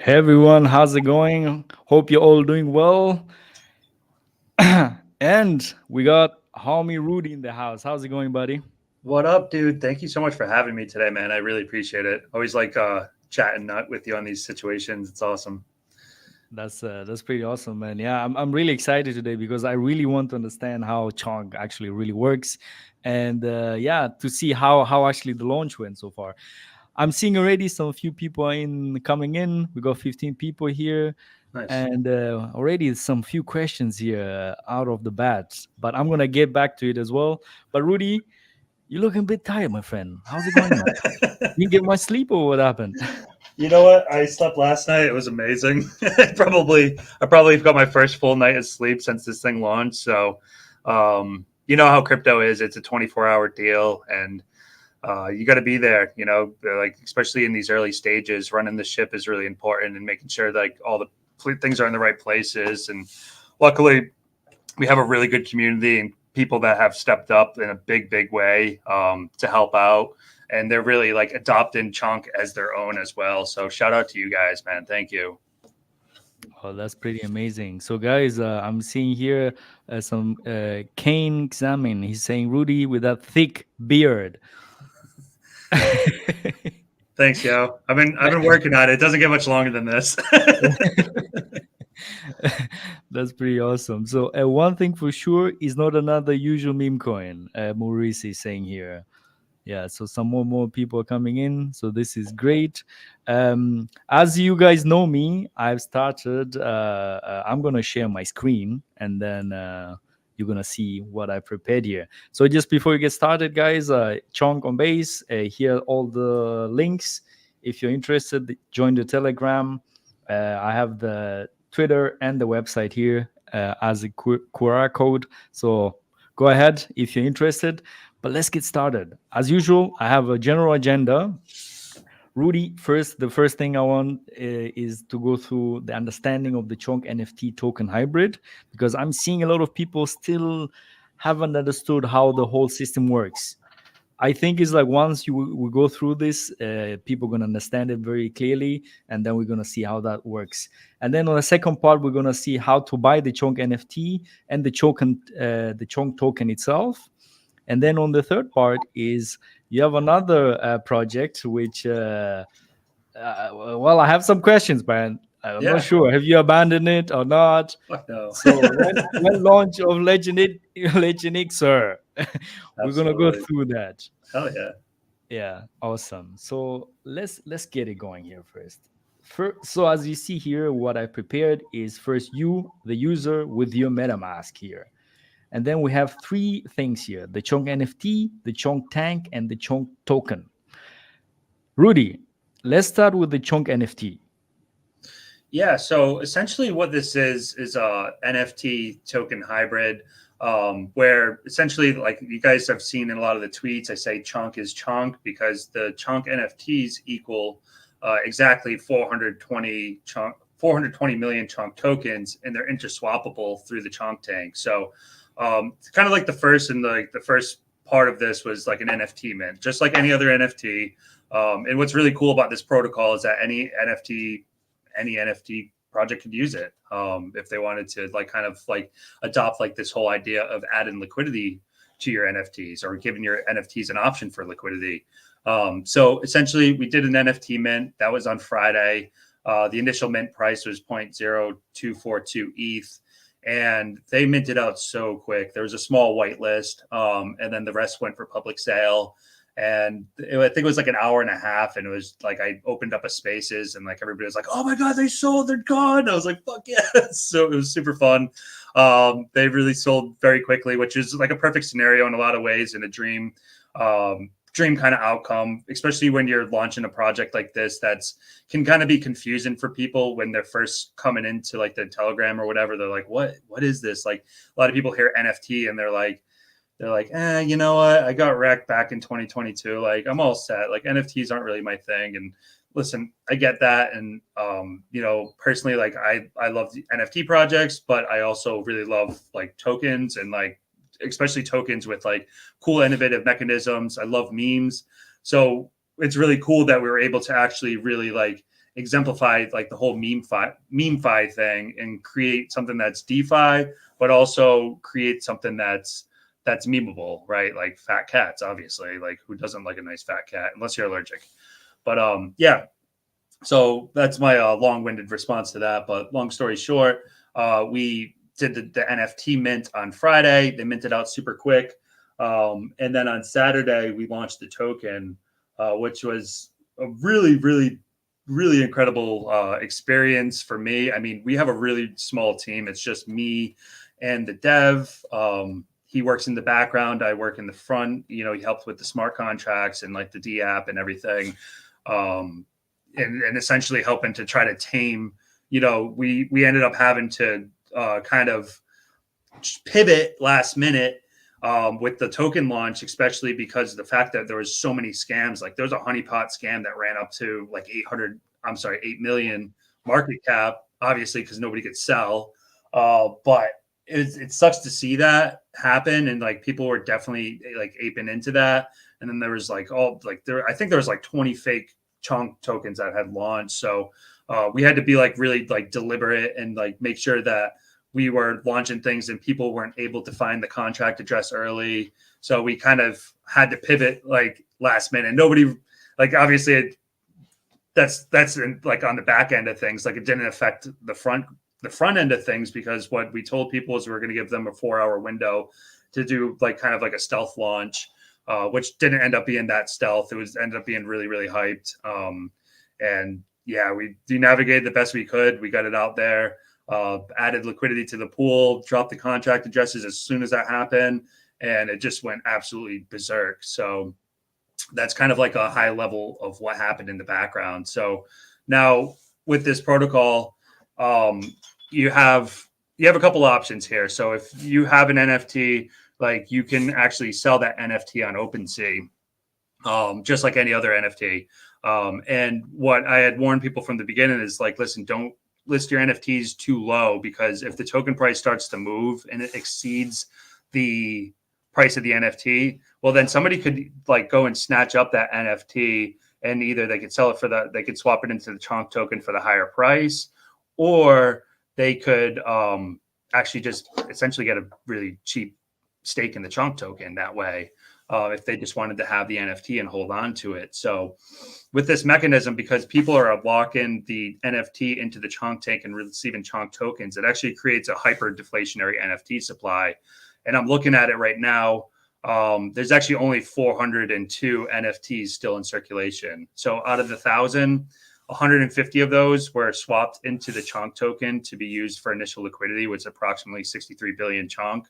Hey everyone, how's it going? Hope you're all doing well. And we got homie Rudy in the house. How's it going, buddy? What up, dude? Thank you so much for having me today, man. I really appreciate it. Always like chatting with you on these situations. It's awesome. That's pretty awesome, man. Yeah, I'm really excited today because I really want to understand how Chonk actually really works, and yeah, to see how actually the launch went so far. I'm seeing already some few people in coming in. We got 15 people here, Nice. and already some few questions here out of the bat. But I'm gonna get back to it as well. But Rudy, you looking a bit tired, my friend. How's it going, man? You didn't get much sleep or what happened? You know what? I slept last night. It was amazing. I probably got my first full night of sleep since this thing launched. So, you know how crypto is. It's a 24-hour deal, and you got to be there. Like especially in these early stages, running the ship is really important, and making sure like all the things are in the right places. And luckily, we have a really good community and people that have stepped up in a big way to help out, and they're really like adopting Chunk as their own as well. So shout out to you guys, man. Thank you. Oh, that's pretty amazing. So, guys, I'm seeing here some Kane examine. He's saying Rudy with that thick beard. Thanks, yo. I've been working on it. It doesn't get much longer than this. That's pretty awesome. So, one thing for sure is not another usual meme coin. Maurice is saying here. Yeah, so some more people are coming in, so this is great. As you guys know me, I've started I'm gonna share my screen, and then you're gonna see what I prepared here. So just before you get started, guys, Chonk on base, here are all the links. If you're interested, join the Telegram. I have the Twitter and the website here as a QR code, so go ahead if you're interested. But let's get started. As usual, I have a general agenda. Rudy, the first thing I want is to go through the understanding of the Chonk NFT token hybrid, because I'm seeing a lot of people still haven't understood how the whole system works. I think it's like once we go through this, people are gonna understand it very clearly, and then we're gonna see how that works. And then on the second part, we're gonna see how to buy the Chonk NFT and the Chonk token itself. And then on the third part is you have another project which, well, I have some questions, but I'm not Yeah. sure. Have you abandoned it or not? Fuck no. So when launch of Legend X, sir, we're gonna go Absolutely. through that. Hell yeah. Yeah, awesome. So let's get it going here first. So as you see here, what I prepared is first you, the user, with your MetaMask here. And then we have three things here: the Chonk NFT, the Chonk Tank, and the Chonk token. Rudy, let's start with the Chonk NFT. Yeah, so essentially what this is a NFT token hybrid, where essentially like you guys have seen in a lot of the tweets, I say chunk is chunk because the chunk NFTs equal exactly 420 million chunk tokens, and they're interswappable through the chunk tank. So it's kind of like the first part of this was like an NFT mint, just like any other NFT. And what's really cool about this protocol is that any NFT project could use it if they wanted to like kind of like adopt like this whole idea of adding liquidity to your NFTs or giving your NFTs an option for liquidity. So essentially, we did an NFT mint that was on Friday. The initial mint price was 0.0242 ETH, and they minted out so quick. There was a small white list, and then the rest went for public sale. And I think it was like an hour and a half, and it was like I opened up a spaces, and like everybody was like, "Oh my god, they sold! They're gone!" I was like, "Fuck yeah!" So it was super fun. They really sold very quickly, which is like a perfect scenario in a lot of ways, and a dream kind of outcome, especially when you're launching a project like this that's can kind of be confusing for people when they're first coming into like the Telegram or whatever. They're like, "What is this?" Like a lot of people hear NFT and they're like, you know what? I got wrecked back in 2022. Like, I'm all set. Like, NFTs aren't really my thing. And listen, I get that. And, personally, like, I love the NFT projects, but I also really love like tokens and like, especially tokens with like cool, innovative mechanisms. I love memes. So it's really cool that we were able to actually really like exemplify like the whole meme-fi thing and create something that's DeFi, but also create something that's memeable, right? Like fat cats, obviously. Like who doesn't like a nice fat cat unless you're allergic? But yeah. So that's my long-winded response to that. But long story short, we did the NFT mint on Friday. They minted out super quick. And then on Saturday, we launched the token, which was a really, really, really incredible experience for me. I mean, we have a really small team. It's just me and the dev. He works in the background. I work in the front. You know, he helps with the smart contracts and like the D app and everything. And essentially helping to try to tame, you know, we ended up having to kind of pivot last minute with the token launch, especially because of the fact that there was so many scams. Like there was a honeypot scam that ran up to like 8 million market cap, obviously, because nobody could sell. But it sucks to see that happen. And like people were definitely like aping into that. And then there was like I think there was like 20 fake Chonk tokens that had launched. So we had to be like really like deliberate and like make sure that we were launching things and people weren't able to find the contract address early. So we kind of had to pivot like last minute. Nobody, like obviously that's like on the back end of things. Like it didn't affect the front end of things because what we told people is we were going to give them a 4-hour window to do like kind of like a stealth launch. Which didn't end up being that stealth. It was ended up being really, really hyped. And yeah, we navigated the best we could. We got it out there, added liquidity to the pool, dropped the contract addresses as soon as that happened. And it just went absolutely berserk. So that's kind of like a high level of what happened in the background. So now with this protocol, you have a couple options here. So if you have an NFT, like you can actually sell that NFT on OpenSea, just like any other NFT. And what I had warned people from the beginning is like, listen, don't list your NFTs too low because if the token price starts to move and it exceeds the price of the NFT, well, then somebody could like go and snatch up that NFT and either they could sell it they could swap it into the Chonk token for the higher price, or they could actually just essentially get a really cheap stake in the Chonk token that way if they just wanted to have the NFT and hold on to it. So with this mechanism, because people are locking the NFT into the Chonk tank and receiving Chonk tokens, it actually creates a hyper deflationary NFT supply. And I'm looking at it right now. There's actually only 402 NFTs still in circulation. So out of the 1,000, 150 of those were swapped into the Chonk token to be used for initial liquidity, which is approximately 63 billion Chonk.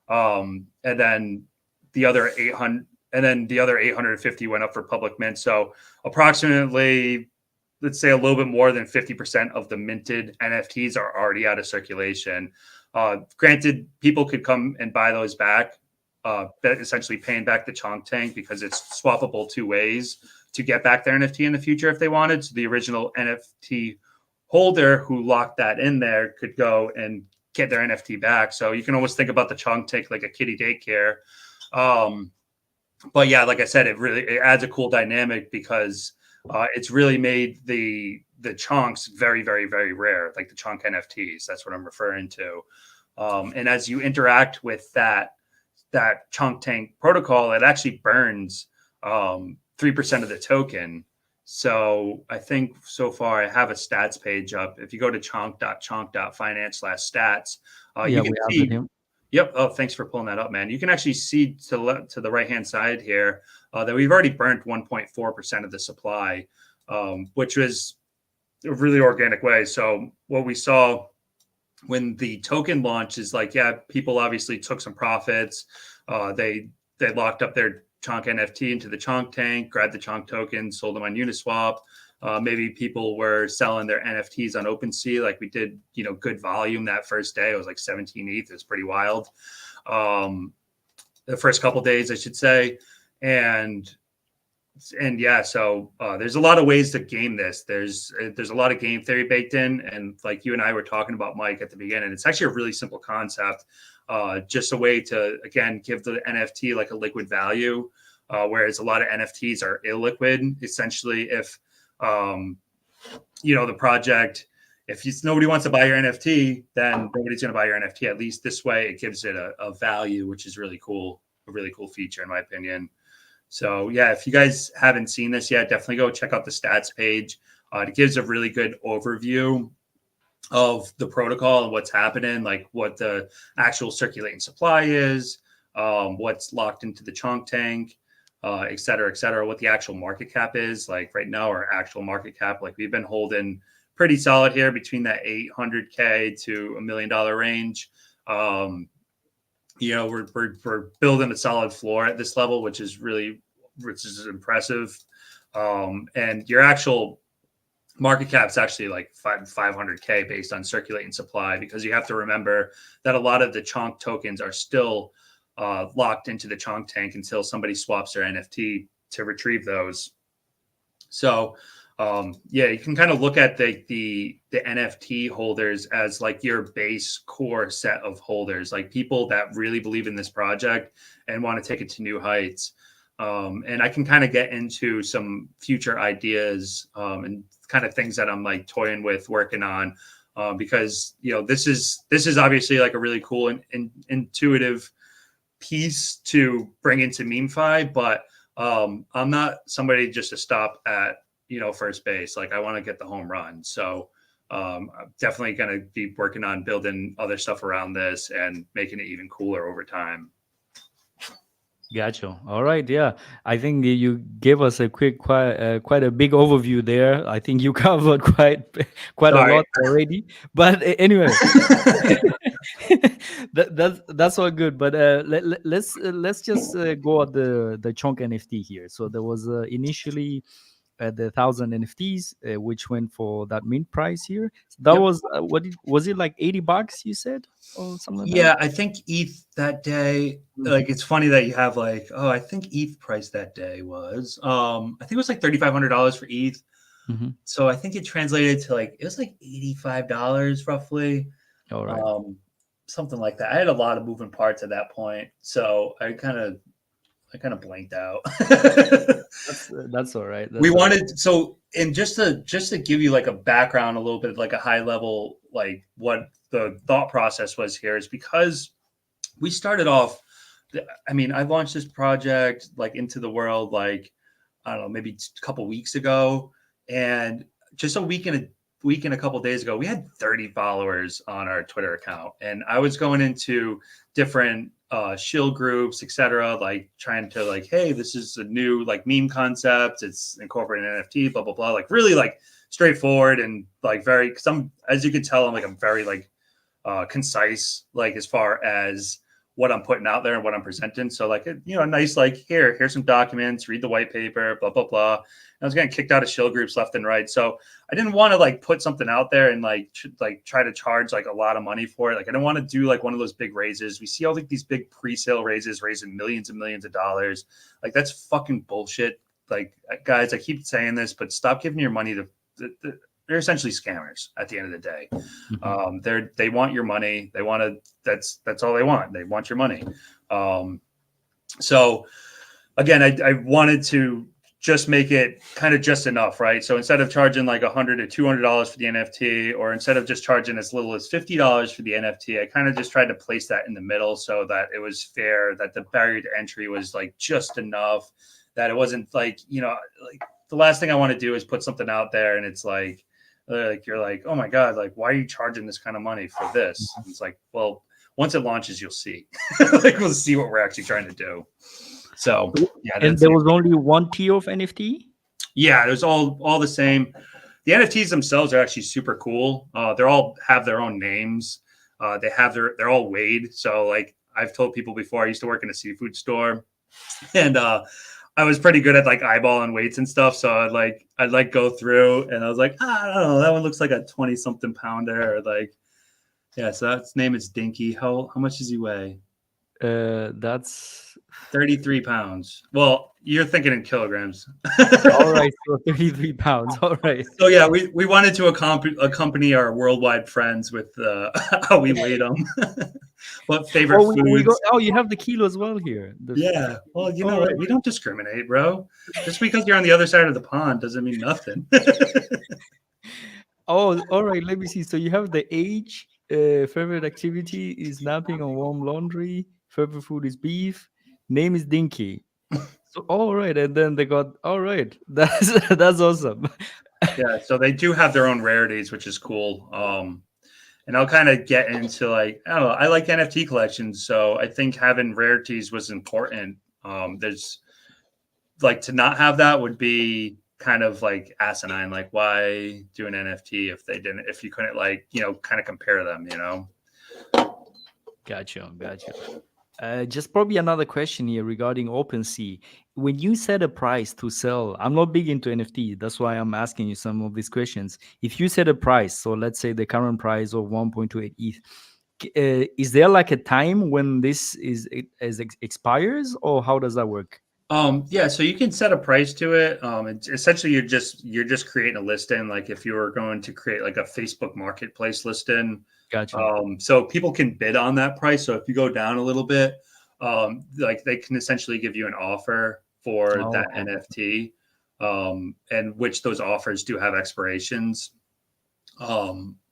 And then the other 850 went up for public mint. So approximately, let's say a little bit more than 50% of the minted NFTs are already out of circulation. Granted, people could come and buy those back, essentially paying back the Chonk tank because it's swappable 2 ways to get back their NFT in the future if they wanted. So the original NFT holder who locked that in there could go and get their NFT back. So you can almost think about the Chonk tank like a kiddie daycare. But yeah, like I said, it adds a cool dynamic because it's really made the Chonks very, very, very rare, like the Chonk NFTs. That's what I'm referring to. And as you interact with that Chonk tank protocol, it actually burns 3% of the token. So I think so far I have a stats page up. If you go to chonk.finance/stats, you can see. Yep. Oh, thanks for pulling that up, man. You can actually see to the right-hand side here that we've already burnt 1.4% of the supply, which was a really organic way. So what we saw when the token launched is like, yeah, people obviously took some profits. They locked up their Chonk NFT into the Chonk tank, grabbed the Chonk token, sold them on Uniswap. Maybe people were selling their NFTs on OpenSea, like we did, good volume that first day. It was like 17 ETH. It was pretty wild. The first couple of days, I should say. And yeah, so there's a lot of ways to game this. There's a lot of game theory baked in. And like you and I were talking about, Mike, at the beginning, it's actually a really simple concept. Just a way to, again, give the NFT like a liquid value, whereas a lot of NFTs are illiquid. Essentially, if the project. If nobody wants to buy your NFT, then nobody's going to buy your NFT. At least this way, it gives it a value, which is really cool, a really cool feature in my opinion. So yeah, if you guys haven't seen this yet, definitely go check out the stats page. It gives a really good overview of the protocol and what's happening, like what the actual circulating supply is, what's locked into the Chonk tank, et cetera, what the actual market cap is. Like right now, our actual market cap, like we've been holding pretty solid here between that 800K to $1 million range. We're building a solid floor at this level, which is impressive. And your actual market cap is actually like 500K based on circulating supply, because you have to remember that a lot of the Chonk tokens are still locked into the Chonk tank until somebody swaps their NFT to retrieve those. So you can kind of look at the NFT holders as like your base core set of holders, like people that really believe in this project and want to take it to new heights. And I can kind of get into some future ideas and kind of things that I'm like toying with, working on, because this is obviously like a really cool and intuitive piece to bring into MemeFi, but I'm not somebody just to stop at first base. Like I want to get the home run. So I'm definitely going to be working on building other stuff around this and making it even cooler over time. Gotcha. All right. Yeah, I think you gave us a quite a big overview there. I think you covered quite a Sorry. lot already. But anyway, that's all good. But let's just go at the Chonk NFT here. So there was initially the 1,000 NFTs, which went for that mint price here. That Yep. was was it like $80 you said, or something like Yeah, that? I think ETH that day, Mhm. like it's funny that you have like, I think ETH price that day was I think it was like $3,500 for ETH. Mhm. So I think it translated to like, it was like $85 roughly. All right. Something like that. I had a lot of moving parts at that point. So I kind of blanked out. That's all right. We That's all right. wanted, and just to give you like a background, a little bit like a high level, like what the thought process was here, is because we started off, I mean, I launched this project like into the world, like, I don't know, maybe a couple weeks ago. And just a week and a couple days ago, we had 30 followers on our Twitter account. And I was going into different shill groups, etc., like trying to like, hey, this is a new like meme concept. It's incorporating NFT, blah, blah, blah. Like really like straightforward and like very, because as you can tell, I'm very like concise, like as far as what I'm putting out there and what I'm presenting. So like, a nice, like, here's some documents, read the white paper, blah, blah, blah. And I was getting kicked out of shill groups left and right. So I didn't want to like put something out there and like try to charge like a lot of money for it. Like I didn't want to do like one of those big raises. We see all like these big pre-sale raises raising millions and millions of dollars. Like that's fucking bullshit. Like guys, I keep saying this, but stop giving your money to they're essentially scammers at the end of the day. Mhm. They want your money. They want to, that's all they want. They want your money. So again, I wanted to just make it kind of just enough, right? So instead of charging like $100 to $200 for the NFT, or instead of just charging as little as $50 for the NFT, I kind of just tried to place that in the middle so that it was fair, that the barrier to entry was like just enough, that it wasn't like, like the last thing I want to do is put something out there and it's like you're like, oh my God, like, why are you charging this kind of money for this? And it's like, well, once it launches, you'll see. Like we'll see what we're actually trying to do. So yeah, And that's there was only one tier of NFT? yeah, there's all the same. The NFTs themselves are actually super cool. They're all have their own names. They're all weighed. So like I've told people before, I used to work in a seafood store, and I was pretty good at like eyeballing weights and stuff. So I'd go through and I was like, I don't know, that one looks like a 20 something pounder, or like, yeah. So his name is Dinky. How much does he weigh? That's 33 pounds. Well, you're thinking in kilograms. all right. So 33 pounds. All right. So yeah, we wanted to accompany our worldwide friends with how we weighed them. What favorite Oh, we got. foods? Oh, you have the kilo as well here. Yeah. Well, you All know right. what? We don't discriminate, bro. Just because you're on the other side of the pond doesn't mean nothing. Oh, all right. Let me see. So you have the age. Favorite activity is napping on warm laundry. Favorite food is beef. Name is Dinky. So all right, and then they got all right. That's awesome. Yeah, so they do have their own rarities, which is cool. And I'll kind of get into like I don't know. I like NFT collections, so I think having rarities was important. There's like to not have that would be kind of like asinine. Like why do an NFT if they didn't if you couldn't like kind of compare them, you know? Gotcha, gotcha. Just probably another question here regarding OpenSea. When you set a price to sell, I'm not big into NFT. That's why I'm asking you some of these questions. If you set a price, so let's say the current price of 1.28 ETH, is there like a time when this expires, or how does that work? Yeah, so you can set a price to it. It's essentially you're just creating a listing. Like if you were going to create like a Facebook Marketplace listing, Gotcha. so people can bid on that price. So if you go down a little bit, like they can essentially give you an offer for that Oh, NFT, and which those offers do have expirations.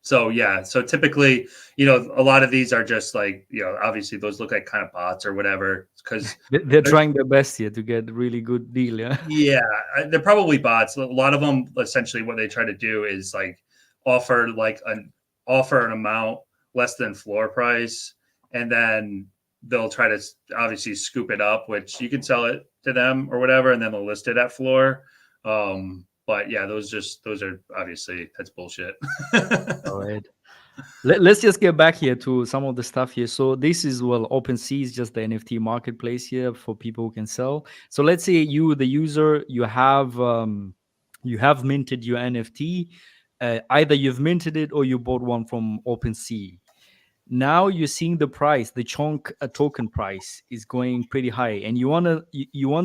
So yeah, so typically, a lot of these are just like, obviously those look like kind of bots or whatever, because they're trying their best here to get a really good deal. Yeah. yeah, they're probably bots. A lot of them, essentially, what they try to do is like offer like an offer an amount less than floor price, and then they'll try to obviously scoop it up, which you can sell it to them or whatever, and then they'll list it at floor. But yeah, those are obviously that's bullshit. All right. Let's just get back here to some of the stuff here. So this is well, OpenSea is just the NFT marketplace here for people who can sell. So let's say you, the user, you have minted your NFT. Either you've minted it or you bought one from OpenSea. Now you're seeing the price, the Chonk token price is going pretty high, and you want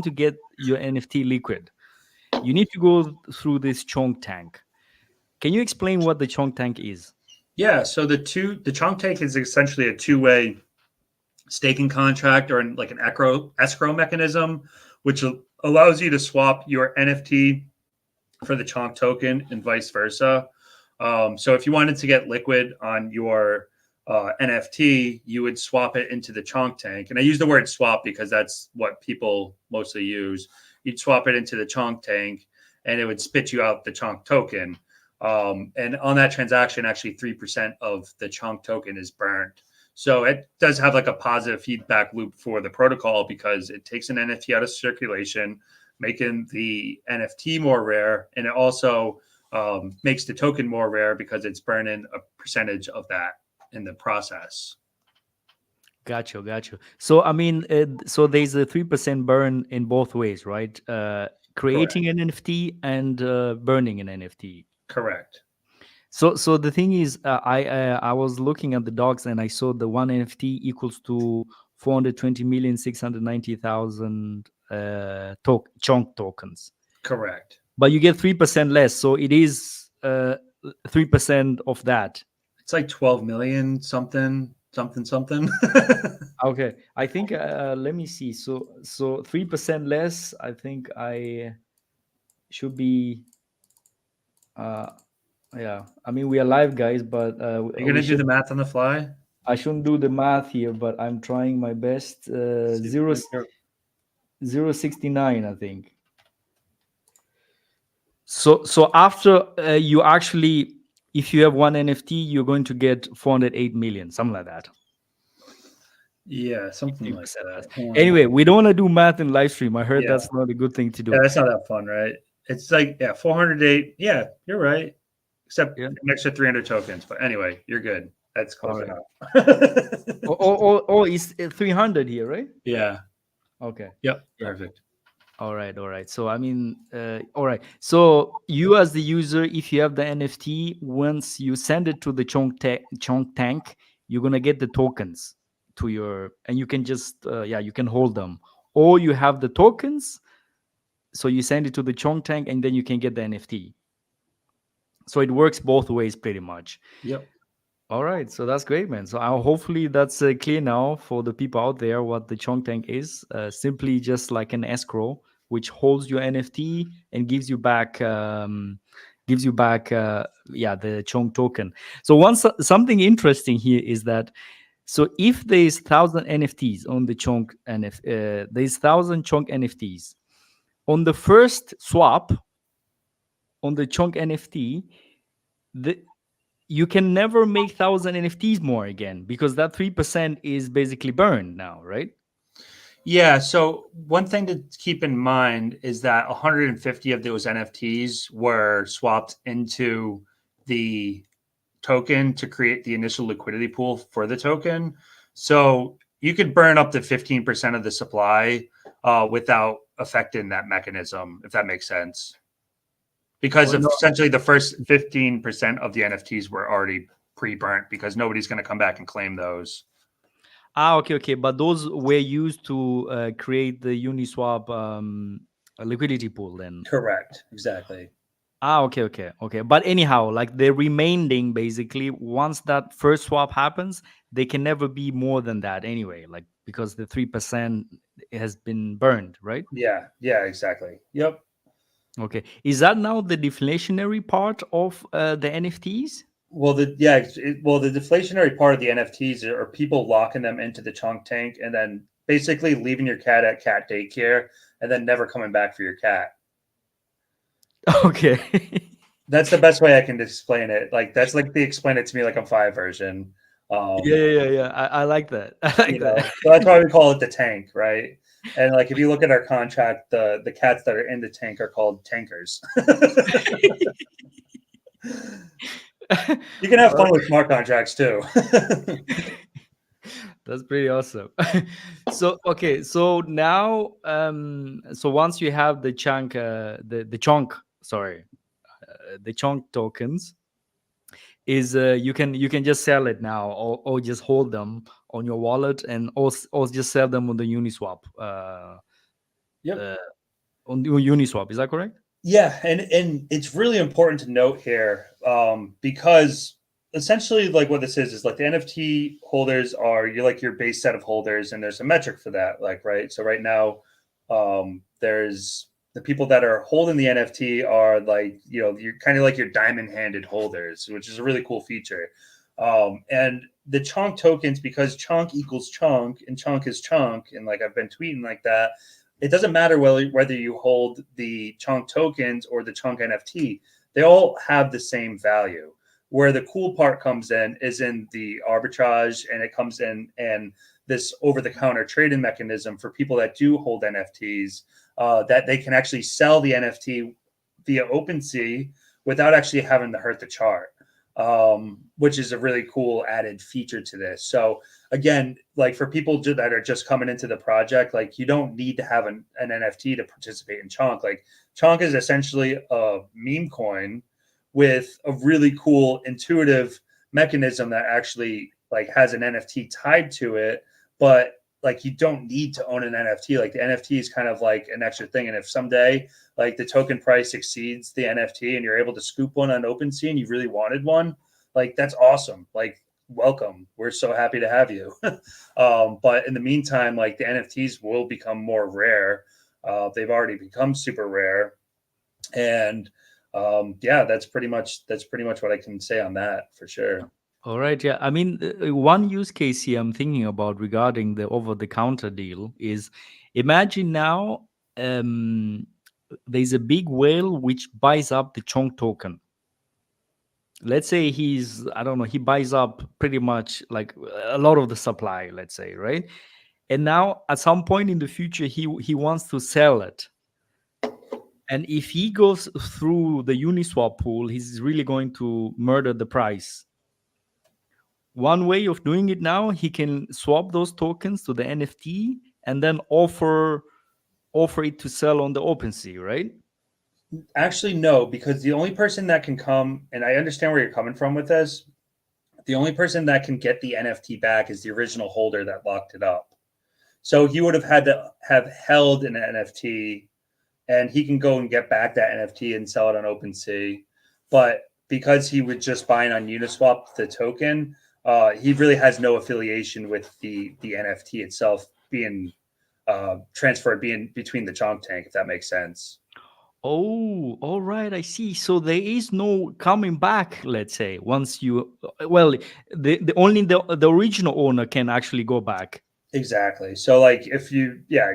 to get your NFT liquid. You need to go through this Chonk tank. Can you explain what the Chonk tank is? Yeah, so the chunk take is essentially a two-way staking contract or like an escrow mechanism, which allows you to swap your NFT for the Chonk token and vice versa. So if you wanted to get liquid on your NFT, you would swap it into the Chonk tank. And I use the word swap because that's what people mostly use. You'd swap it into the Chonk tank and it would spit you out the Chonk token. And on that transaction, actually 3% of the Chonk token is burned. So it does have like a positive feedback loop for the protocol because it takes an NFT out of circulation, making the NFT more rare, and it also makes the token more rare because it's burning a percentage of that in the process. Gotcha, gotcha. So I mean, so there's a 3% burn in both ways, right? Correct. Creating an NFT and burning an NFT. Correct. So the thing is, I was looking at the docs and I saw the one NFT equals to 420,690,000 chunk tokens, Correct. but you get 3% less, so it is 3% of that. It's like 12 million something, something, something. Okay, I think let me see. So 3% less. I think I should be. Uh, yeah, I mean we are live, guys, but You're we going to do should. the math on the fly? I shouldn't do the math here, but I'm trying my best. See if you can. 0.069, I think. So after you actually, if you have one NFT, you're going to get 408 million, something like that. Yeah, something like 3% less. that. Hold on. Anyway, we don't want to do math in live stream. I heard Yeah. that's not a good thing to Yeah, do. that's not that fun, right? It's like, yeah, 408. Yeah, you're right. Except Yeah. an extra 300 tokens. But anyway, you're good. That's All close right. enough. Oh, it's 300 here, right? Yeah. Okay. Yep. Yeah. Perfect. All right. All right. So, I mean, all right. So, you as the user, if you have the NFT, once you send it to the Chonk tank, you're going to get the tokens to your, and you can just, yeah, you can hold them. Or you have the tokens. So, you send it to the Chonk tank and then you can get the NFT. So, it works both ways pretty much. Yep. All right, so that's great, man. So hopefully that's clear now for the people out there what the Chonk Tank is. Simply just like an escrow, which holds your NFT and gives you back gives you back the Chonk token. So something interesting here is that, so if there's 1,000 NFTs on the Chonk there's 1,000 Chonk NFTs on the first swap on the Chonk NFT, the you can never make 1,000 NFTs more again, because that 3% is basically burned now, right? Yeah. So one thing to keep in mind is that 150 of those NFTs were swapped into the token to create the initial liquidity pool for the token. So you could burn up to 15% of the supply without affecting that mechanism, if that makes sense. Because Oh, of no. essentially the first 15% of the NFTs were already pre-burnt because nobody's going to come back and claim those. Okay. But those were used to create the Uniswap liquidity pool then. Correct. Exactly. Okay. But anyhow, like the remaining, basically, once that first swap happens, they can never be more than that anyway, like because the 3% has been burned, right? Yeah. Yeah. Exactly. Yep. Okay. Is that now the deflationary part of the NFTs? Well, the deflationary part of the NFTs are people locking them into the chunk tank and then basically leaving your cat at cat daycare and then never coming back for your cat. Okay. That's the best way I can explain it. Like that's like the explain it to me like I'm five version. Um, Yeah. I like that. I like that. so that's why we call it the tank, right? And like if you look at our contract, the cats that are in the tank are called tankers. You can have Uh, fun with smart contracts too. That's pretty awesome. So okay, so now so once you have the chunk the chunk, sorry, the chunk tokens, is you can just sell it now, or just hold them on your wallet, and or just sell them on the Uniswap Yep. uh, on the Uniswap, is that correct? Yeah, and it's really important to note here because essentially, like what this is like the NFT holders are you're like your base set of holders, and there's a metric for that. Like right, so right now, there's the people that are holding the NFT are like you're kind of like your diamond handed holders, which is a really cool feature. And the chunk tokens, because chunk equals chunk and chunk is chunk, and like I've been tweeting like that, it doesn't matter whether you hold the chunk tokens or the chunk NFT, they all have the same value. Where the cool part comes in is in the arbitrage, and it comes in and this over-the-counter trading mechanism for people that do hold NFTs, that they can actually sell the NFT via OpenSea without actually having to hurt the chart, which is a really cool added feature to this. So again, like for people that are just coming into the project, like you don't need to have an NFT to participate in Chonk. Like Chonk is essentially a meme coin with a really cool intuitive mechanism that actually like has an NFT tied to it, but like you don't need to own an NFT. Like the NFT is kind of like an extra thing. And if someday like the token price exceeds the NFT and you're able to scoop one on OpenSea and you really wanted one, like that's awesome. Like welcome. We're so happy to have you. But in the meantime, like the NFTs will become more rare. They've already become super rare, and yeah, that's pretty much what I can say on that for sure. All right, yeah. I mean, one use case here I'm thinking about regarding the over-the-counter deal is, imagine now there's a big whale which buys up the Chonk token. Let's say I don't know, he buys up pretty much like a lot of the supply, let's say, right? And now at some point in the future, he wants to sell it. And if he goes through the Uniswap pool, he's really going to murder the price. One way of doing it now, he can swap those tokens to the NFT and then offer it to sell on the OpenSea, right? Actually, no, because the only person that can come, and I understand where you're coming from with this, the only person that can get the NFT back is the original holder that locked it up. So he would have had to have held an NFT, and he can go and get back that NFT and sell it on OpenSea. But because he was just buying on Uniswap the token, he really has no affiliation with the NFT itself being transferred, being between the Chonk tank, if that makes sense. Oh, all right. I see. So there is no coming back. Let's say once you, well, the only the original owner can actually go back. Exactly. So like if you, yeah,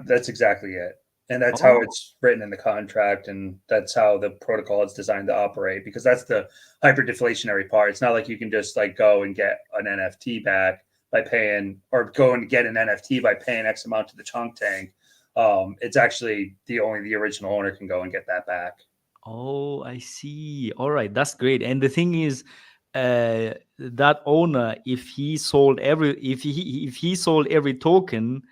that's exactly it. And that's how Oh, it's written in the contract, and that's how the protocol is designed to operate, because that's the hyperdeflationary part. It's not like you can just like go and get an NFT back by paying, or go and get an NFT by paying X amount to the chunk tank. It's actually only the original owner can go and get that back. oh, I see. All right, that's great. And the thing is, that owner, if he sold every token,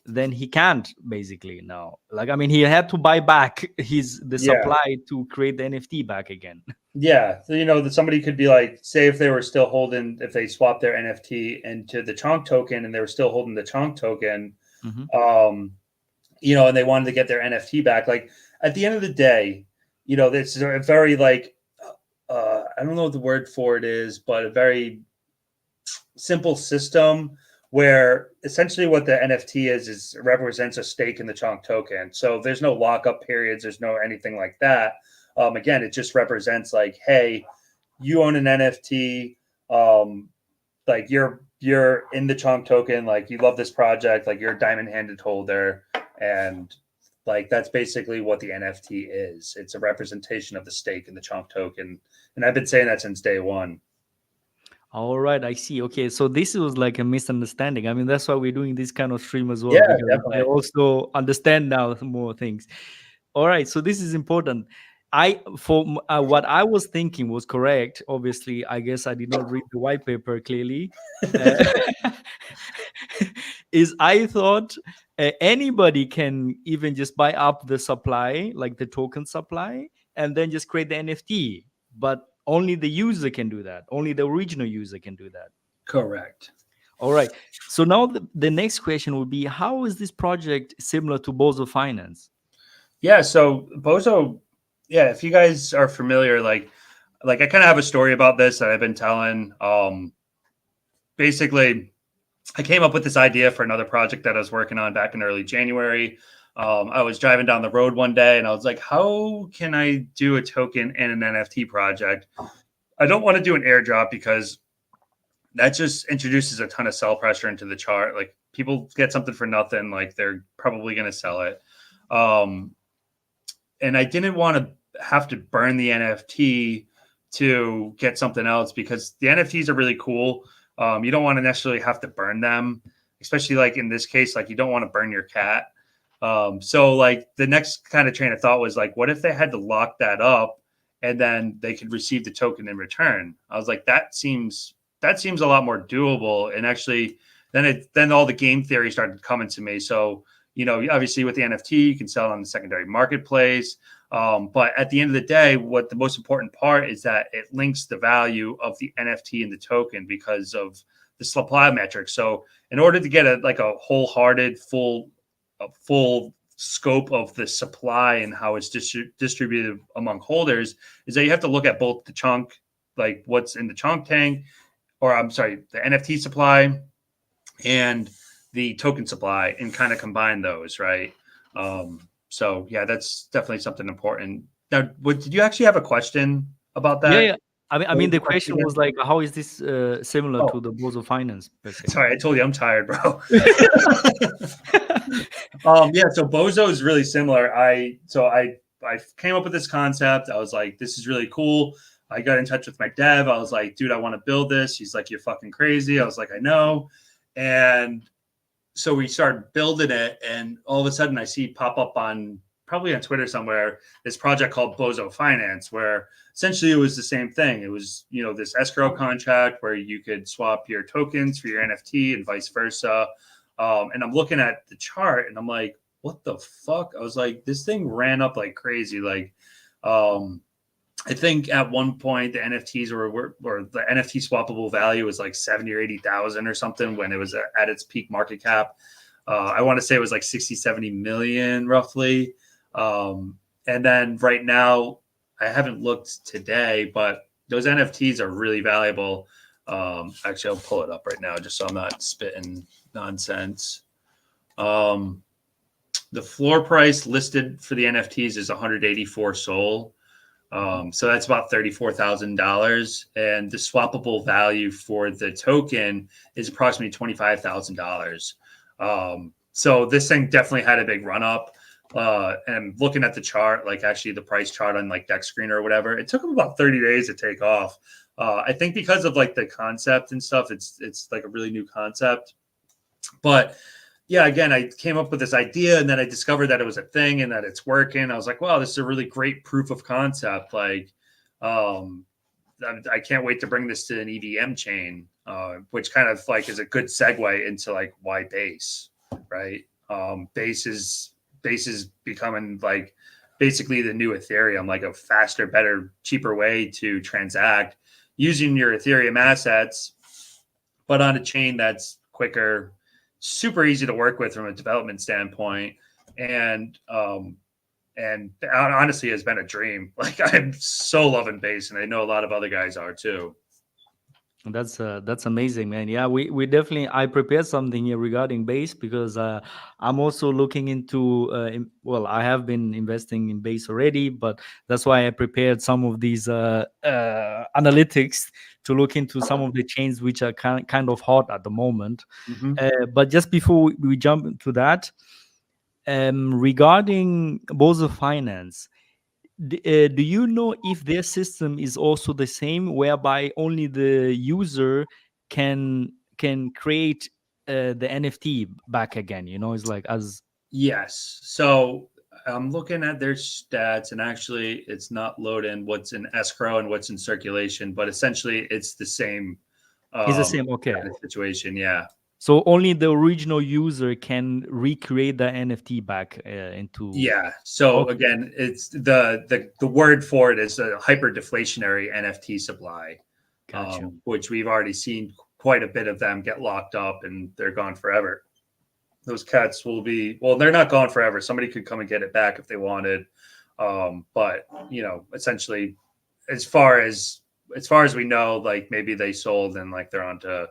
then he can't basically now. Like, I mean, he had to buy back the Yeah. supply to create the NFT back again. Yeah, so, that somebody could be like, say, if they were still holding, if they swapped their NFT into the Chonk token and they were still holding the Chonk token, Mhm. um, and they wanted to get their NFT back. Like at the end of the day, this is a very like, I don't know what the word for it is, but a very simple system where essentially what the NFT is represents a stake in the Chonk token. So there's no lockup periods, there's no anything like that. Again, it just represents like, hey, you own an NFT, like you're in the Chonk token, like you love this project, like you're a diamond handed holder, and like that's basically what the NFT is. It's a representation of the stake in the Chonk token, and I've been saying that since day one. All right, I see. Okay, so this was like a misunderstanding. I mean, that's why we're doing this kind of stream as well, Yeah, because I definitely. also understand now more things. All right, so this is important. What I was thinking was correct. Obviously, I guess I did not read the white paper clearly. Uh, is I thought anybody can even just buy up the supply, like the token supply, and then just create the NFT. But only the user can do that. Only the original user can do that. Correct. All right. So now the next question would be, how is this project similar to Bozo Finance? Yeah, so Bozo, yeah, if you guys are familiar, like I kind of have a story about this that I've been telling. Basically, I came up with this idea for another project that I was working on back in early January. I was driving down the road one day and I was like, how can I do a token and an NFT project? I don't want to do an airdrop because that just introduces a ton of sell pressure into the chart. Like people get something for nothing, like they're probably going to sell it. Um, and I didn't want to have to burn the NFT to get something else, because the NFTs are really cool. You don't want to necessarily have to burn them, especially like in this case, like you don't want to burn your cat. So like the next kind of train of thought was like, what if they had to lock that up and then they could receive the token in return? I was like, that seems a lot more doable. And actually, then all the game theory started coming to me. So obviously with the NFT, you can sell it on the secondary marketplace. But at the end of the day, what the most important part is that it links the value of the NFT and the token because of the supply metric. So in order to get a wholehearted, full scope of the supply and how it's distributed among holders, is that you have to look at both the chunk, like what's in the chunk tank, or I'm sorry, the NFT supply and the token supply, and kind of combine those, right? So yeah, that's definitely something important. Now, did you actually have a question about Yeah, that? yeah. I What mean, was the the question question was again? like, how is this similar Oh, to the Bozo Finance per se? sorry, I told you I'm tired, bro. Yeah, so Bozo is really similar. I came up with this concept. I was like, this is really cool. I got in touch with my dev. I was like, dude, I want to build this. He's like, you're fucking crazy. I was like, I know. And so we started building it, and all of a sudden I see pop up on, probably on Twitter somewhere, this project called Bozo Finance, where essentially it was the same thing. It was, this escrow contract where you could swap your tokens for your NFT and vice versa. And I'm looking at the chart and I'm like, what the fuck? I was like, this thing ran up like crazy. Like, um, I think at one point the NFTs or the NFT swappable value was like 70 or 80,000 or something when it was at its peak market cap. I want to say it was like 60, 70 million roughly. And then right now, I haven't looked today, but those NFTs are really valuable. Actually, I'll pull it up right now just so I'm not spitting nonsense. Um, The floor price listed for the NFTs is 184 Sol. So that's about $34,000, and the swappable value for the token is approximately $25,000. So this thing definitely had a big run up. And looking at the chart, like actually the price chart on like Deck Screen or whatever, it took them about 30 days to take off. I think because of like the concept and stuff, it's like a really new concept. But yeah, again, I came up with this idea and then I discovered that it was a thing and that it's working. I was like, wow, this is a really great proof of concept. Like, um, I can't wait to bring this to an EVM chain, which kind of like is a good segue into like why base, right? Base is becoming like basically the new Ethereum, like a faster, better, cheaper way to transact using your Ethereum assets, but on a chain that's quicker, super easy to work with from a development standpoint, and honestly has been a dream. Like I'm so loving base, and I know a lot of other guys are too. That's amazing, man. Yeah, we definitely. I prepared something here regarding base because I'm also looking into. Well, I have been investing in base already, but that's why I prepared some of these analytics to look into some of the chains which are kind of hot at the moment. Mm-hmm. But just before we jump into that, regarding Bozo Finance, do you know if their system is also the same, whereby only the user can create the NFT back again? You know, it's like as Yes. So I'm looking at their stats, and actually, it's not loading what's in escrow and what's in circulation, but essentially, it's the same is the same. Okay, kind of situation. Yeah. so only the original user can recreate the NFT back into. Yeah. So Okay, again, it's the word for it is a hyper deflationary NFT supply, gotcha. which we've already seen quite a bit of them get locked up and they're gone forever. Those cats will be, well, they're not gone forever. Somebody could come and get it back if they wanted. But essentially, as far as we know, like maybe they sold and like they're onto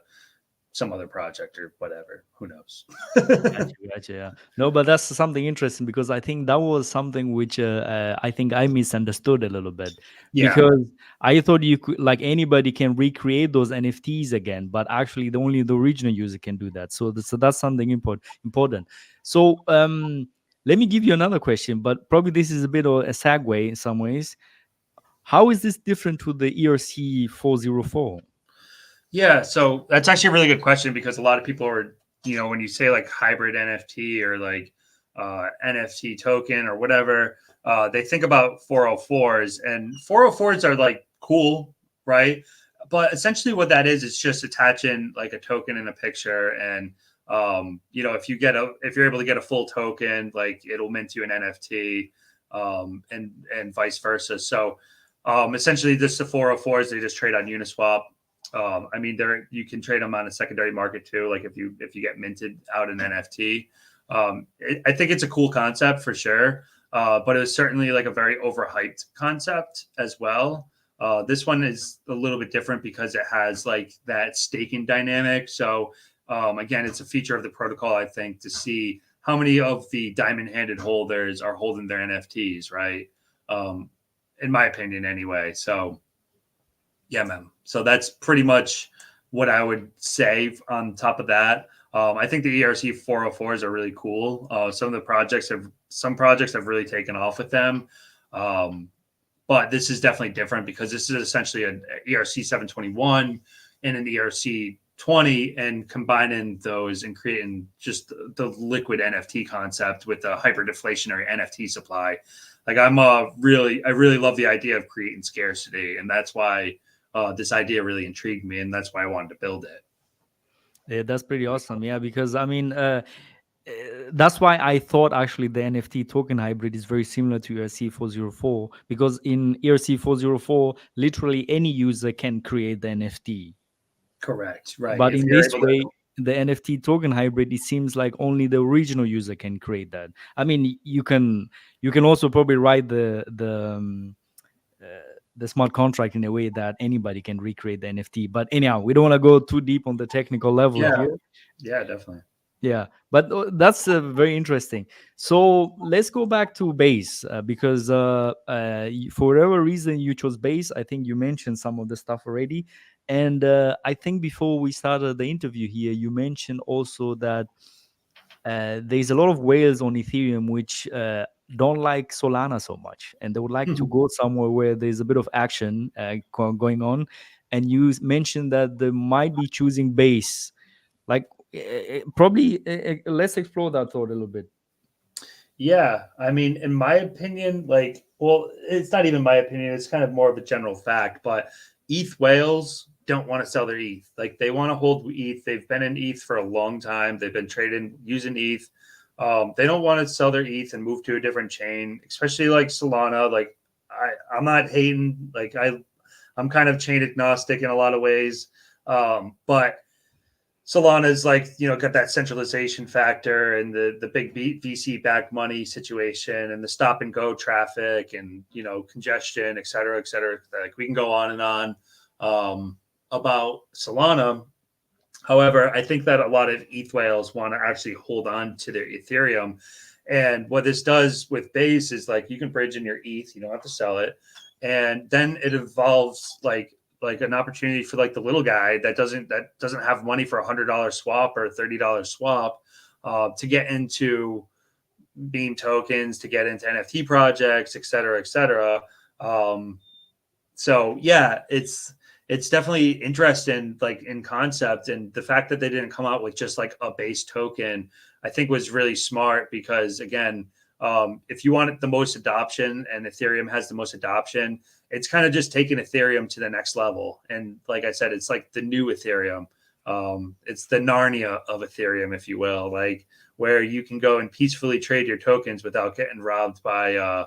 some other project or whatever. Who knows? Gotcha, gotcha. Yeah. No, but that's something interesting because I think that was something which I think I misunderstood a little bit Yeah. because I thought you could like anybody can recreate those NFTs again, but actually only the original user can do that. So that's something important. So let me give you another question, but probably this is a bit of a segue in some ways. How is this different to the ERC 404? Yeah, so that's actually a really good question because a lot of people are, when you say like hybrid NFT or like NFT token or whatever, they think about 404s, and 404s are like cool, right? But essentially what that is, it's just attaching like a token in a picture. And, if you're able to get a full token, like it'll mint you an NFT, and vice versa. So essentially this the 404s, they just trade on Uniswap. I mean, you can trade them on a secondary market too. Like if you get minted out an NFT, I think it's a cool concept for sure. But it was certainly like a very overhyped concept as well. This one is a little bit different because it has like that staking dynamic. So again, it's a feature of the protocol, I think, to see how many of the diamond-handed holders are holding their NFTs, right? In my opinion, anyway. So yeah, man. So that's pretty much what I would say on top of that. I think the ERC 404s are really cool. Some projects have really taken off with them. But this is definitely different because this is essentially an ERC 721 and an ERC 20, and combining those and creating just the liquid NFT concept with the hyper deflationary NFT supply. Like I really love the idea of creating scarcity, and that's why this idea really intrigued me, and that's why I wanted to build it. Yeah, that's pretty awesome. Yeah, because I mean, that's why I thought actually the NFT token hybrid is very similar to ERC 404 because in ERC 404, literally any user can create the NFT. Correct. Right. But If in you're this able to, way, the NFT token hybrid, it seems like only the original user can create that. I mean, you can also probably write uh, the smart contract in a way that anybody can recreate the NFT. But anyhow, we don't want to go too deep on the technical level yeah, here. yeah, definitely. Yeah, but that's very interesting. So let's go back to base because for whatever reason you chose base. I think you mentioned some of the stuff already, and I think before we started the interview here, you mentioned also that there's a lot of whales on Ethereum which don't like Solana so much, and they would like to go somewhere where there's a bit of action going on. And you mentioned that they might be choosing base. Like, probably, let's explore that thought a little bit. Yeah, I mean, in my opinion, like, well, it's not even my opinion. It's kind of more of a general fact, but ETH whales don't want to sell their ETH. Like, they want to hold ETH. They've been in ETH for a long time. They've been trading using ETH. They don't want to sell their ETH and move to a different chain, especially like Solana. Like, I'm not hating. Like, I'm kind of chain agnostic in a lot of ways, but Solana's like, got that centralization factor and the big VC backed money situation and the stop and go traffic and, congestion, et cetera, et cetera. Like, we can go on and on about Solana. However, I think that a lot of ETH whales want to actually hold on to their Ethereum. And what this does with Base is, like, you can bridge in your ETH, you don't have to sell it. And then it evolves like an opportunity for like the little guy that doesn't have money for $100 swap or $30 swap to get into beam tokens, to get into NFT projects, et cetera, et cetera. So yeah, it's definitely interesting, like, in concept, and the fact that they didn't come out with just like a base token, I think was really smart because, again, if you want the most adoption and Ethereum has the most adoption, it's kind of just taking Ethereum to the next level. And like I said, it's like the new Ethereum. It's the Narnia of Ethereum, if you will, like, where you can go and peacefully trade your tokens without getting robbed by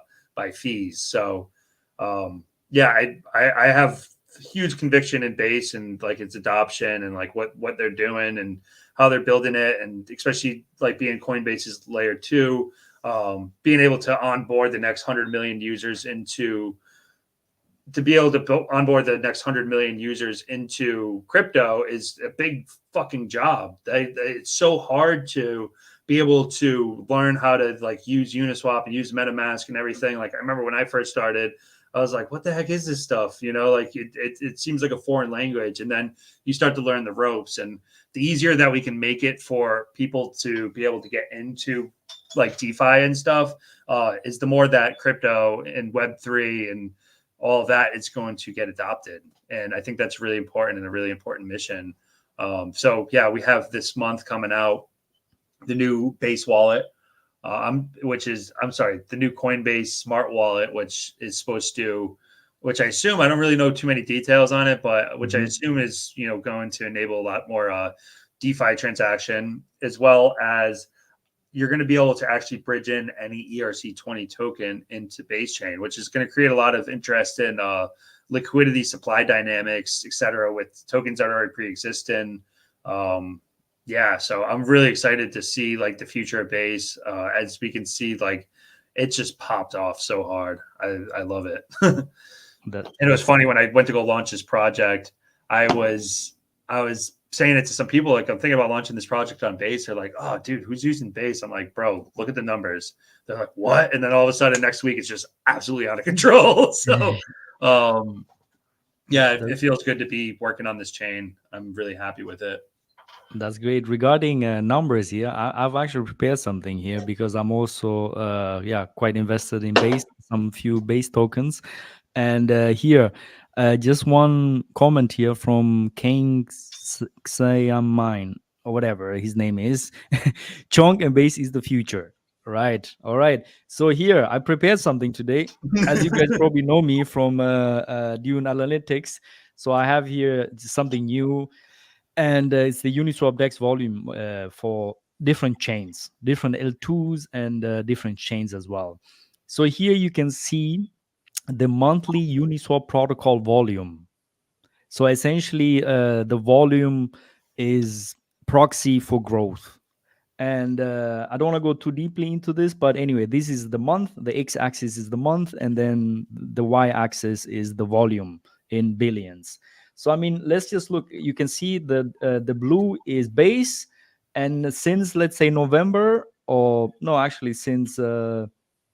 fees. So yeah, I have huge conviction in base and like its adoption and like what they're doing and how they're building it, and especially like being Coinbase's layer 2, being able to onboard the next 100 million users into to be able to onboard the next 100 million users into crypto is a big fucking job. It's so hard to be able to learn how to like use Uniswap and use MetaMask and everything. Like, I remember when I first started, I was like, what the heck is this stuff? Like, it seems like a foreign language. And then you start to learn the ropes, and the easier that we can make it for people to be able to get into like DeFi and stuff, is the more that crypto and Web3 and all of that is going to get adopted. And I think that's really important and a really important mission. So yeah, we have this month coming out the new Base wallet, the new Coinbase Smart Wallet, which is supposed to, which I assume, I don't really know too many details on it, but which I assume is, going to enable a lot more DeFi transaction, as well as you're going to be able to actually bridge in any ERC20 token into Base Chain, which is going to create a lot of interest in liquidity, supply dynamics, et cetera, with tokens that are already pre-existing. Yeah, so I'm really excited to see like the future of Base. As we can see, like, it just popped off so hard. I love it. And it was funny when I went to go launch this project. I was saying it to some people, like, I'm thinking about launching this project on Base. They're like, "Oh, dude, who's using Base?" I'm like, "Bro, look at the numbers." They're like, "What?" And then all of a sudden, next week, it's just absolutely out of control. So, yeah, it feels good to be working on this chain. I'm really happy with it. That's great. Regarding numbers here, I've actually prepared something here because I'm also, quite invested in base, some few base tokens. And here, just one comment here from King Mine, or whatever his name is. Chonk and base is the future. Right. All right. So here, I prepared something today. As you guys probably know me from Dune Analytics. So I have here something new, and it's the Uniswap Dex volume for different chains, different L2s, and different chains as well. So here you can see the monthly Uniswap protocol volume. So essentially, the volume is proxy for growth. And I don't want to go too deeply into this, but anyway, this is the month. The x-axis is the month, and then the y-axis is the volume in billions. So I mean, let's just look. You can see the blue is base, And since, let's say, November, or no, actually since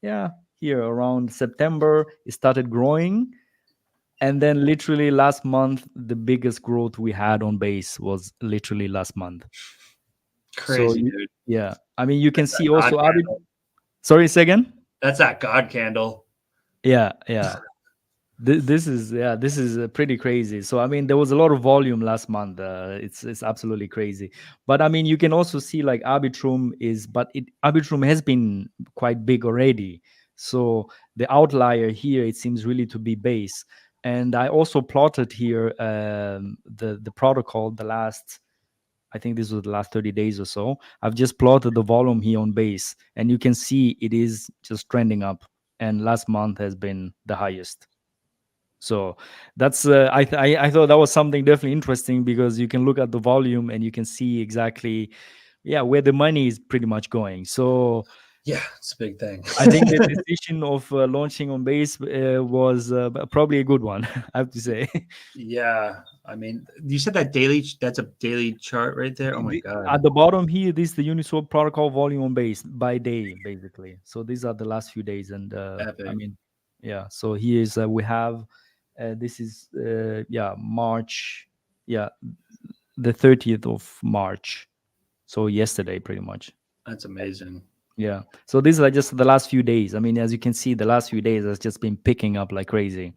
yeah, here around September, it started growing. And then literally last month, the biggest growth we had on base was literally last month. So Crazy, dude. yeah, I mean, you can That's that see God also candle. sorry, say again. That's that God candle. Yeah, yeah. This is, yeah, this is pretty crazy. So I mean, there was a lot of volume last month. It's absolutely crazy. But I mean, you can also see like Arbitrum is, but Arbitrum has been quite big already. So the outlier here, it seems really to be base. And I also plotted here the protocol, the last, I think this was the last 30 days or so. I've just plotted the volume here on base, and you can see it is just trending up. And last month has been the highest. So that's I thought that was something definitely interesting, because you can look at the volume and you can see exactly, yeah, where the money is pretty much going. So Yeah, it's a big thing. I think the decision of launching on base was probably a good one. I have to say. Yeah, I mean, you said that daily. That's a daily chart right there. Oh my god, At the bottom here, this is the Uniswap protocol volume on base by day, basically. So these are the last few days, and I epic. mean, yeah. So here is we have this is yeah, March, yeah, the 30th of March. So yesterday, pretty much. That's amazing. Yeah. So these are just the last few days. I mean, as you can see, the last few days has just been picking up like crazy.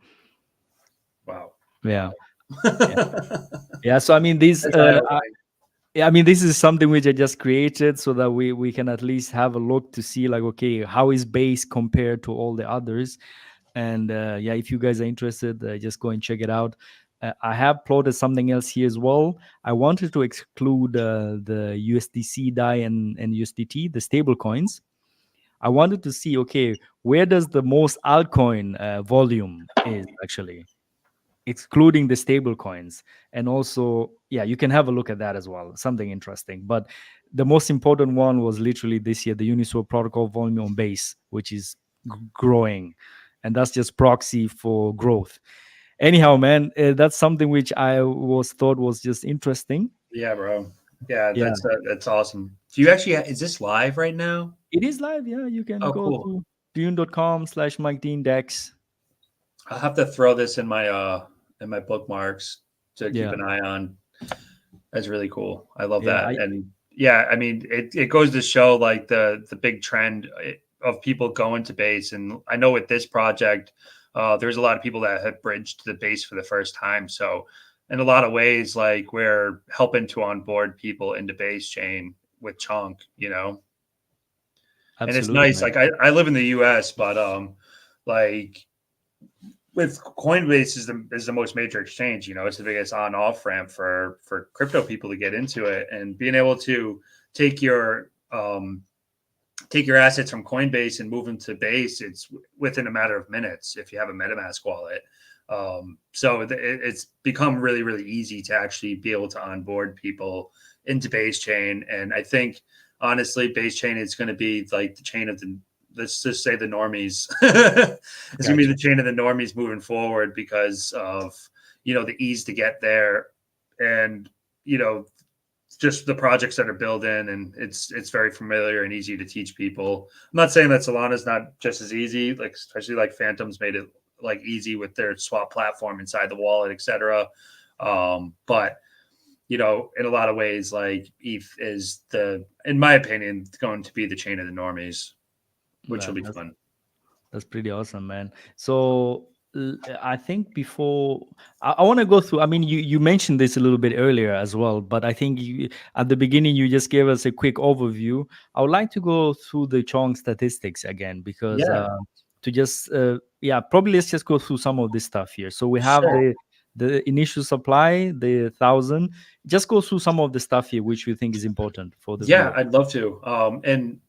Wow. Yeah. Yeah. That's Yeah. So I mean, these eye-opening. yeah, I mean, this is something which I just created so that we can at least have a look to see like, okay, how is base compared to all the others. And yeah, if you guys are interested, just go and check it out. I have plotted something else here as well. I wanted to exclude the USDC DAI and USDT, the stable coins. I wanted to see, okay, where does the most altcoin volume is actually, excluding the stable coins. And also, yeah, you can have a look at that as well, something interesting. But the most important one was literally this year, the Uniswap protocol volume on base, which is growing, and that's just proxy for growth. Anyhow, man, that's something which I was thought was just interesting. Yeah, bro. Yeah, Yeah, that's awesome. Do you actually? Is this live right now? it is live. Yeah, you can Oh, go cool. to dune.com/Mike Dean Dex. I'll have to throw this in my bookmarks to keep Yeah, an eye on. That's really cool. I love yeah, that. And yeah, I mean, it goes to show like the big trend of people going to base. And I know with this project, there's a lot of people that have bridged to the base for the first time. So in a lot of ways, like we're helping to onboard people into base chain with Chonk, you know, and it's absolutely, nice. man. Like I live in the US, but like with Coinbase is the most major exchange. You know, it's the biggest on off ramp for crypto people to get into it, and being able to take your take your assets from Coinbase and move them to Base, it's within a matter of minutes if you have a MetaMask wallet. So it's become really really easy to actually be able to onboard people into Base Chain, and I think honestly, Base Chain is going to be like the chain of the, let's just say, the normies. It's gonna be the Gotcha. chain of the normies moving forward because of the ease to get there, and you know just the projects that are built in, and it's very familiar and easy to teach people. I'm not saying that Solana's not just as easy, like especially like Phantom's made it like easy with their swap platform inside the wallet, etc. But in a lot of ways, like ETH is in my opinion, going to be the chain of the normies, which will Man, be fun. that's pretty awesome, man. So I think before I want to go through. I mean, you mentioned this a little bit earlier as well, but I think at the beginning you just gave us a quick overview. I would like to go through the Chong statistics again, because Yeah, to just yeah, probably let's just go through some of this stuff here. So we have sure. the initial supply, the 1,000. Just go through some of the stuff here which we think is important for the Yeah, viewer. I'd love to. And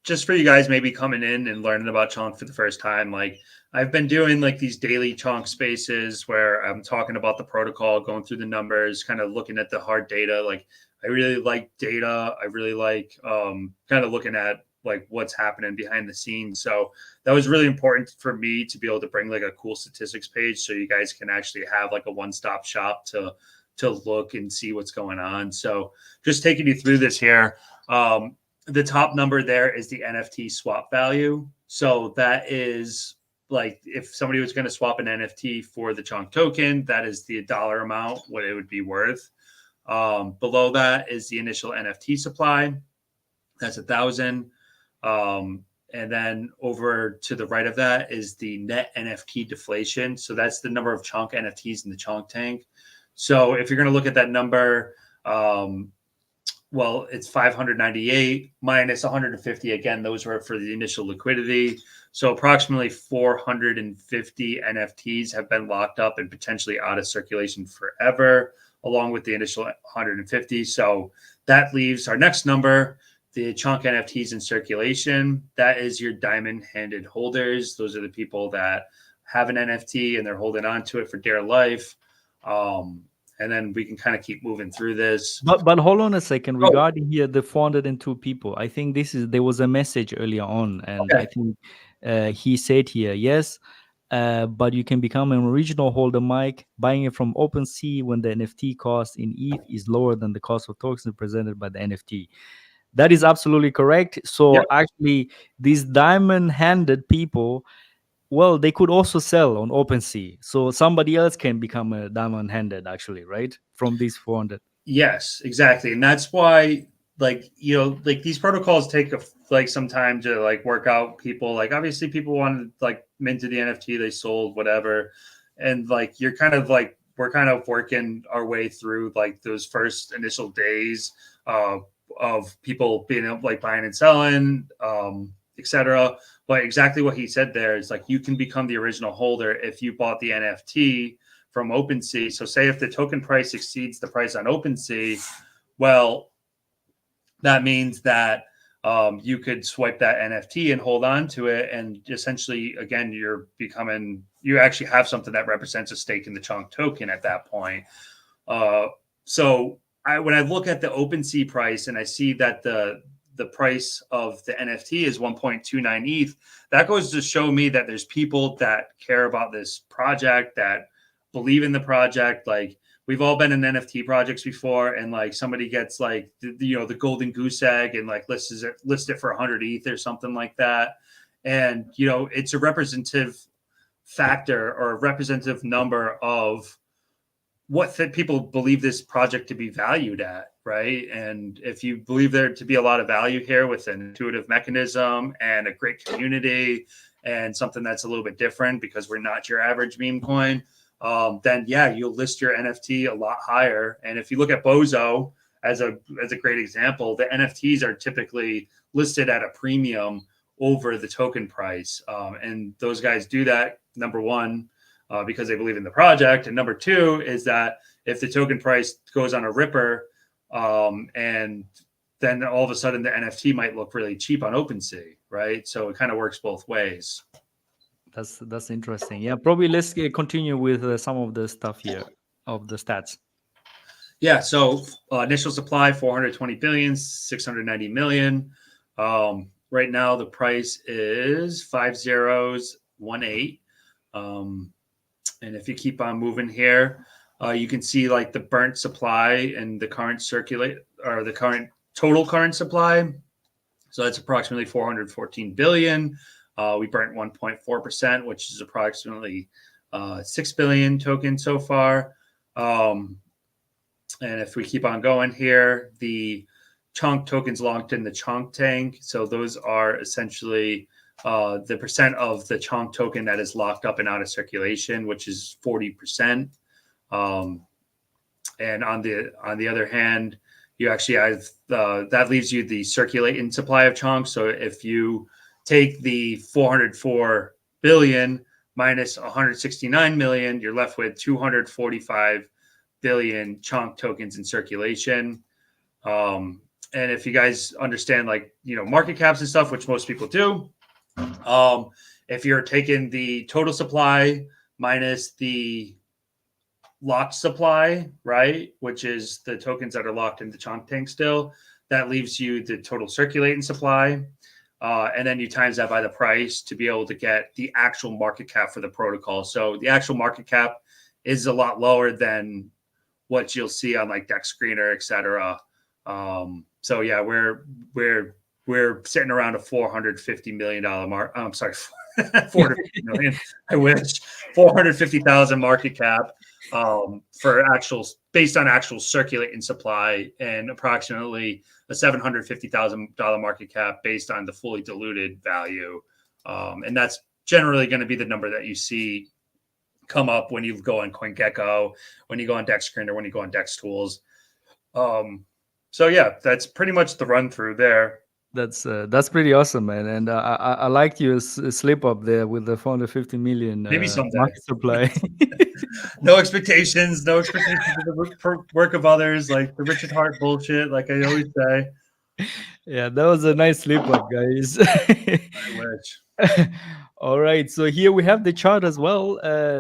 just for you guys maybe coming in and learning about Chonk for the first time, like I've been doing like these daily Chonk spaces where I'm talking about the protocol, going through the numbers, kind of looking at the hard data. Like I really like data. I really like kind of looking at like what's happening behind the scenes. So that was really important for me to be able to bring like a cool statistics page so you guys can actually have like a one-stop shop to look and see what's going on. So just taking you through this here. The top number there is the NFT swap value. So that is like if somebody was going to swap an NFT for the Chonk token, that is the dollar amount, what it would be worth. Below that is the initial NFT supply. That's 1,000. And then over to the right of that is the net NFT deflation. So that's the number of Chonk NFTs in the Chonk tank. So if you're going to look at that number, well, it's 598 minus 150. Again, those were for the initial liquidity. So approximately 450 NFTs have been locked up and potentially out of circulation forever, along with the initial 150. So that leaves our next number, the Chonk NFTs in circulation. That is your diamond-handed holders. Those are the people that have an NFT and they're holding on to it for dear life. And then we can kind of keep moving through this. But hold on a second. Oh. Regarding here, the 402 people, I think there was a message earlier on, and Okay. I think he said here, yes, but you can become an original holder, Mike, buying it from OpenSea when the NFT cost in ETH is lower than the cost of tokens presented by the NFT. That is absolutely correct. So Yep. actually, these diamond-handed people, well, they could also sell on OpenSea. So somebody else can become a diamond-handed, actually, right? From these 400. Yes, exactly. And that's why, like, like these protocols take like some time to like work out. People, like, obviously people wanted like minted the NFT, they sold whatever. And like, we're kind of working our way through like those first initial days of people being like buying and selling, etc. But exactly what he said there is like, you can become the original holder if you bought the NFT from OpenSea. So say if the token price exceeds the price on OpenSea, well, that means that you could swipe that NFT and hold on to it. And essentially, again, you actually have something that represents a stake in the Chonk token at that point. So when I look at the OpenSea price and I see that the price of the NFT is 1.29 ETH, that goes to show me that there's people that care about this project, that believe in the project. Like, we've all been in NFT projects before, and like somebody gets like the golden goose egg and like list it for 100 ETH or something like that, and it's a representative factor or a representative number of what people believe this project to be valued at, right? And if you believe there to be a lot of value here with an intuitive mechanism and a great community and something that's a little bit different because we're not your average meme coin, then yeah, you'll list your NFT a lot higher. And if you look at Bozo as a great example, the NFTs are typically listed at a premium over the token price. And those guys do that, number one, because they believe in the project. And number two is that if the token price goes on a ripper, and then all of a sudden the NFT might look really cheap on OpenSea, right? So it kind of works both ways. That's interesting. Yeah, probably let's continue with some of the stuff here of the stats. Yeah, so initial supply 420 billion, 690 million. Right now the price is 5018. And if you keep on moving here, you can see like the burnt supply and the current the current total current supply. So that's approximately 414 billion. We burnt 1.4%, which is approximately 6 billion tokens so far. And if we keep on going here, the Chonk tokens locked in the Chonk tank. So those are essentially the percent of the Chonk token that is locked up and out of circulation, which is 40%. And on the other hand, you actually have that leaves you the circulating supply of Chonk. So if you take the 404 billion minus 169 million, you're left with 245 billion Chonk tokens in circulation. And if you guys understand like market caps and stuff, which most people do, if you're taking the total supply minus the locked supply, right, which is the tokens that are locked in the Chonk tank still, that leaves you the total circulating supply. And then you times that by the price to be able to get the actual market cap for the protocol. So the actual market cap is a lot lower than what you'll see on like Deck Screener, etc. So yeah, we're sitting around a $450 million mark. I'm sorry, 450 million. I wish 450,000 market cap for actual based on actual circulating supply, and approximately a $750,000 market cap based on the fully diluted value. And that's generally going to be the number that you see come up when you go on CoinGecko, when you go on Dex Screener, when you go on Dex Tools. So yeah, that's pretty much the run through there. That's pretty awesome, man. And I liked your slip up there with the 450 million Maybe someday. market supply. No expectations of the work of others, like the Richard Hart bullshit, like I always say. Yeah, that was a nice slip up, guys. I wish. All right, so here we have the chart as well.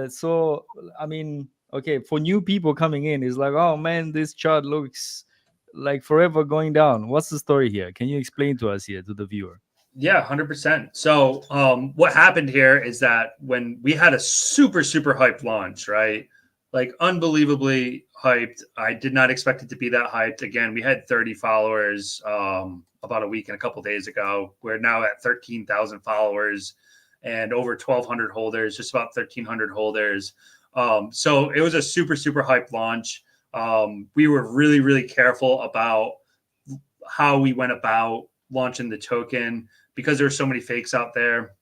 So I mean, okay, for new people coming in, it's like, oh man, this chart looks like forever going down. What's the story here? Can you explain to us here, to the viewer? Yeah, 100%. So what happened here is that when we had a super hyped launch, right? Like unbelievably hyped. I did not expect it to be that hyped. Again, we had 30 followers about a week and a couple days ago. We're now at 13,000 followers and over 1,200 holders, just about 1,300 holders. So it was a super hyped launch. We were really careful about how we went about launching the token, because there were so many fakes out there.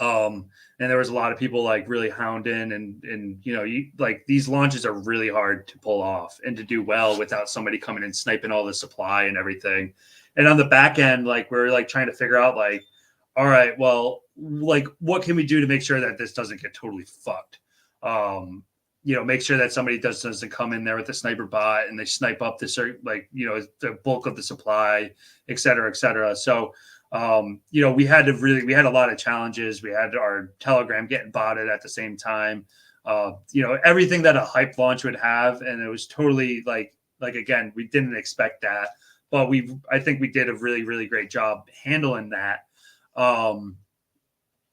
And there was a lot of people like really hounding, and you know, like these launches are really hard to pull off and to do well without somebody coming and sniping all the supply and everything. And on the back end, like we're like trying to figure out like, all right, well, like what can we do to make sure that this doesn't get totally fucked? You know, make sure that somebody doesn't come in there with a sniper bot and they snipe up the certain, like, you know, the bulk of the supply, et cetera, et cetera. So, you know, we had a lot of challenges. We had our Telegram getting botted at the same time. You know, everything that a hype launch would have. And it was totally like, again, we didn't expect that, but I think we did a really great job handling that.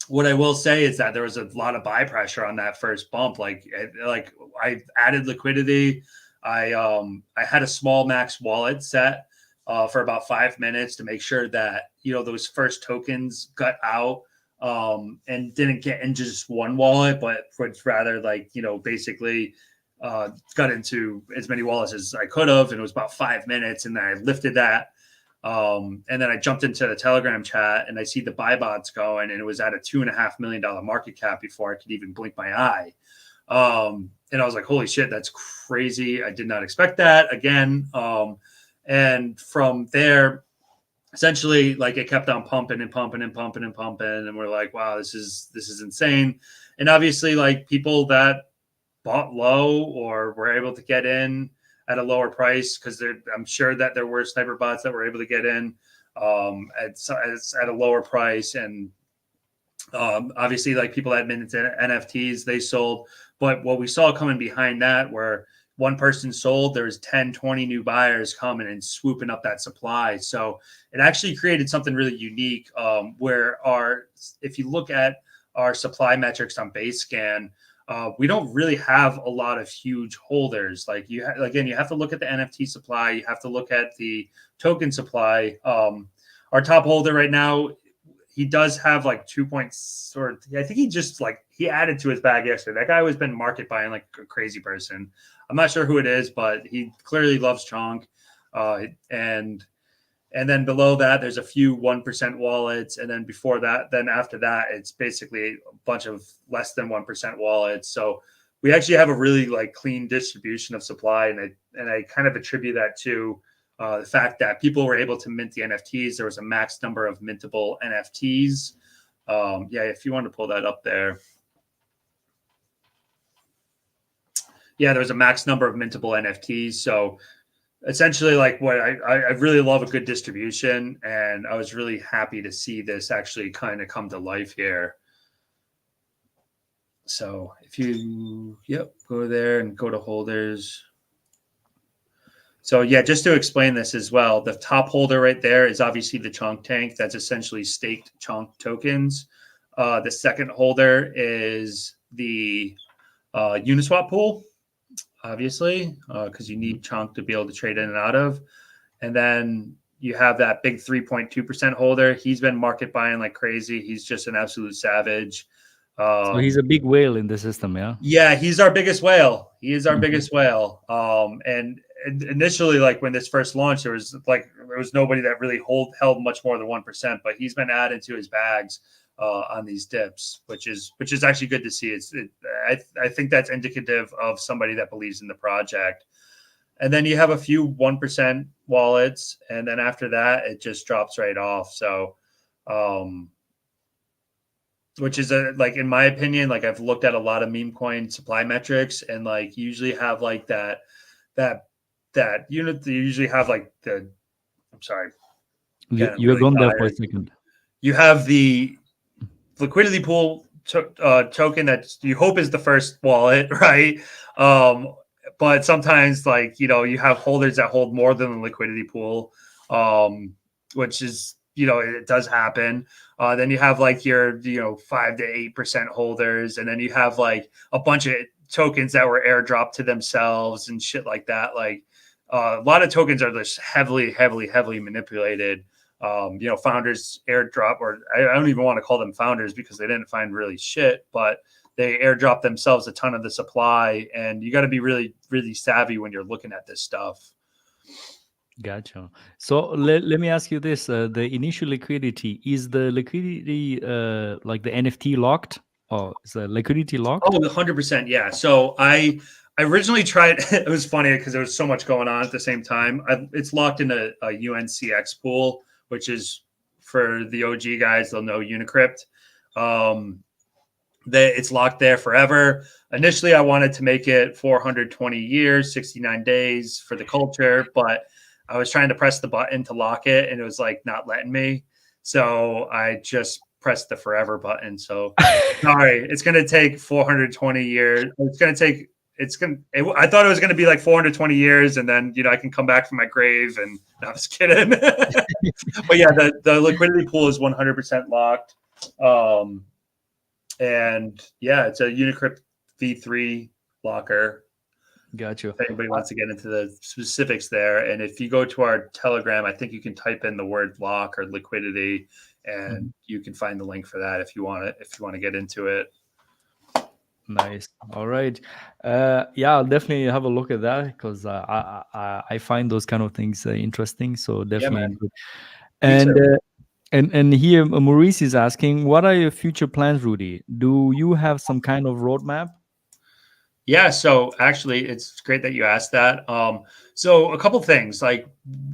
What I will say is that there was a lot of buy pressure on that first bump. Like I added liquidity. I had a small max wallet set for about 5 minutes to make sure that, you know, those first tokens got out and didn't get into just one wallet, but rather like, you know, basically got into as many wallets as I could have. And it was about 5 minutes, and then I lifted that. And then I jumped into the Telegram chat and I see the buy bots going, and it was at a $2.5 million market cap before I could even blink my eye. And I was like, holy shit, that's crazy. I did not expect that again. And from there, essentially, like it kept on pumping. And we're like, wow, this is insane. And obviously, like people that bought low or were able to get in at a lower price, because I'm sure that there were sniper bots that were able to get in at a lower price. And obviously, like people that minted NFTs, they sold. But what we saw coming behind that, where one person sold, there was 10, 20 new buyers coming and swooping up that supply. So it actually created something really unique where if you look at our supply metrics on Basescan, we don't really have a lot of huge holders. Like you have to look at the NFT supply. You have to look at the token supply. Our top holder right now, he does have like 2 points, or I think he added to his bag yesterday. That guy has been market buying like a crazy person. I'm not sure who it is, but he clearly loves Chonk. And then below that, there's a few 1% wallets. And then after that, it's basically a bunch of less than 1% wallets. So we actually have a really like clean distribution of supply. And I kind of attribute that to the fact that people were able to mint the NFTs. There was a max number of mintable NFTs. Yeah, if you want to pull that up there. Yeah, there was a max number of mintable NFTs. So essentially, like what I really love a good distribution, and I was really happy to see this actually kind of come to life here. So if you go there and go to holders. So yeah, just to explain this as well, the top holder right there is obviously the Chonk tank. That's essentially staked Chonk tokens. The second holder is the Uniswap pool. obviously, because you need Chonk to be able to trade in and out of. And then you have that big 3.2% holder. He's been market buying like crazy. He's just an absolute savage. So he's a big whale in the system, yeah. Yeah, he's our biggest whale. He is our Mhm. biggest whale. And initially, like when this first launched, there was nobody that really held much more than 1%. But he's been added to his bags on these dips, which is actually good to see. I think that's indicative of somebody that believes in the project. And then you have a few 1% wallets, and then after that, it just drops right off. So, um, which is like in my opinion, like I've looked at a lot of meme coin supply metrics, and like usually have like that that unit. They usually have like the. I'm sorry, You, getting you're really gone there for a tired. second. You have the liquidity pool token that you hope is the first wallet, right? Um, but sometimes, like you have holders that hold more than the liquidity pool, which is it does happen. Then you have like your 5 to 8% holders, and then you have like a bunch of tokens that were airdropped to themselves and shit like that. Like a lot of tokens are just heavily manipulated. Founders airdrop, or I don't even want to call them founders because they didn't find really shit, but they airdrop themselves a ton of the supply, and you got to be really savvy when you're looking at this stuff. Gotcha. So let me ask you this: the initial liquidity, is the liquidity like the NFT locked, or is the liquidity locked? Oh, 100%. Yeah. So I originally tried, it was funny because there was so much going on at the same time. It's locked in a UNCX pool, which is for the OG guys, they'll know Unicrypt. Um, it's locked there forever. Initially, I wanted to make it 420 years, 69 days for the culture, but I was trying to press the button to lock it, and it was like not letting me. So I just pressed the forever button. So sorry, it's going to take 420 years. It's going to take. It's going. I thought it was going to be like 420 years, and then I can come back from my grave. And no, I was kidding. But yeah, the liquidity pool is 100% locked. Um, and yeah, it's a Unicrypt V3 locker. Gotcha. If anybody wants to get into the specifics there. And if you go to our Telegram, I think you can type in the word lock or liquidity, and Mhm. you can find the link for that if you want it, if you want to get into it. Nice. All right. Yeah, I'll definitely have a look at that because I find those kind of things interesting. So Yeah, definitely man. good. Me And too. and here Maurice is asking, what are your future plans, Rudy? Do you have some kind of roadmap? Yeah, so actually, it's great that you asked that. So a couple things. Like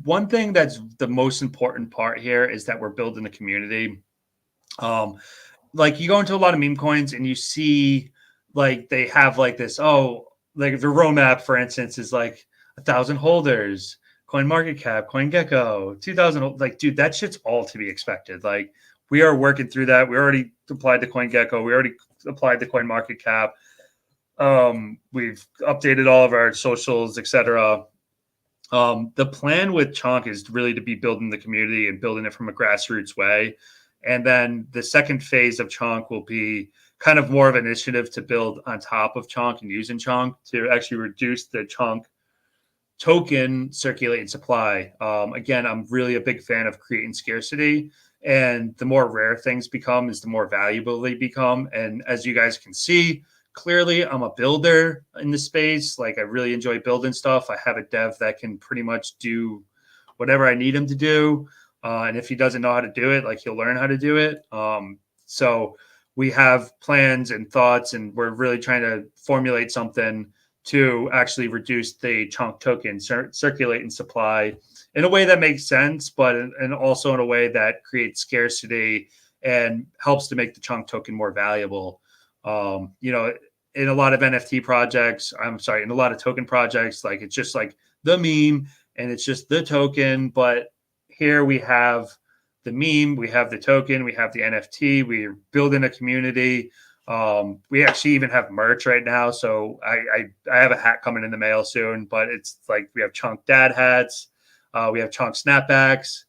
one thing that's the most important part here is that we're building a community. Um, like you go into a lot of meme coins and you see like they have like this, like if your roadmap, for instance, is like 1,000 holders, coin market cap, coin gecko, 2,000. Like, dude, that shit's all to be expected. Like we are working through that. We already applied the coin gecko. We already applied the coin market cap. We've updated all of our socials, etc. The plan with Chonk is really to be building the community and building it from a grassroots way. And then the second phase of Chonk will be kind of more of an initiative to build on top of Chonk and using Chonk to actually reduce the Chonk token circulating supply. Again, I'm really a big fan of creating scarcity. And the more rare things become is the more valuable they become. And as you guys can see, clearly I'm a builder in the space. Like I really enjoy building stuff. I have a dev that can pretty much do whatever I need him to do. And if he doesn't know how to do it, like he'll learn how to do it. So we have plans and thoughts, and we're really trying to formulate something to actually reduce the Chonk token circulating supply in a way that makes sense, but and also in a way that creates scarcity and helps to make the Chonk token more valuable. In a lot of NFT projects, in a lot of token projects, like it's just like the meme and it's just the token. But here we have the meme, we have the token, we have the NFT, we're building a community. We actually even have merch right now. So I have a hat coming in the mail soon, but it's like we have Chonk dad hats, we have Chonk snapbacks,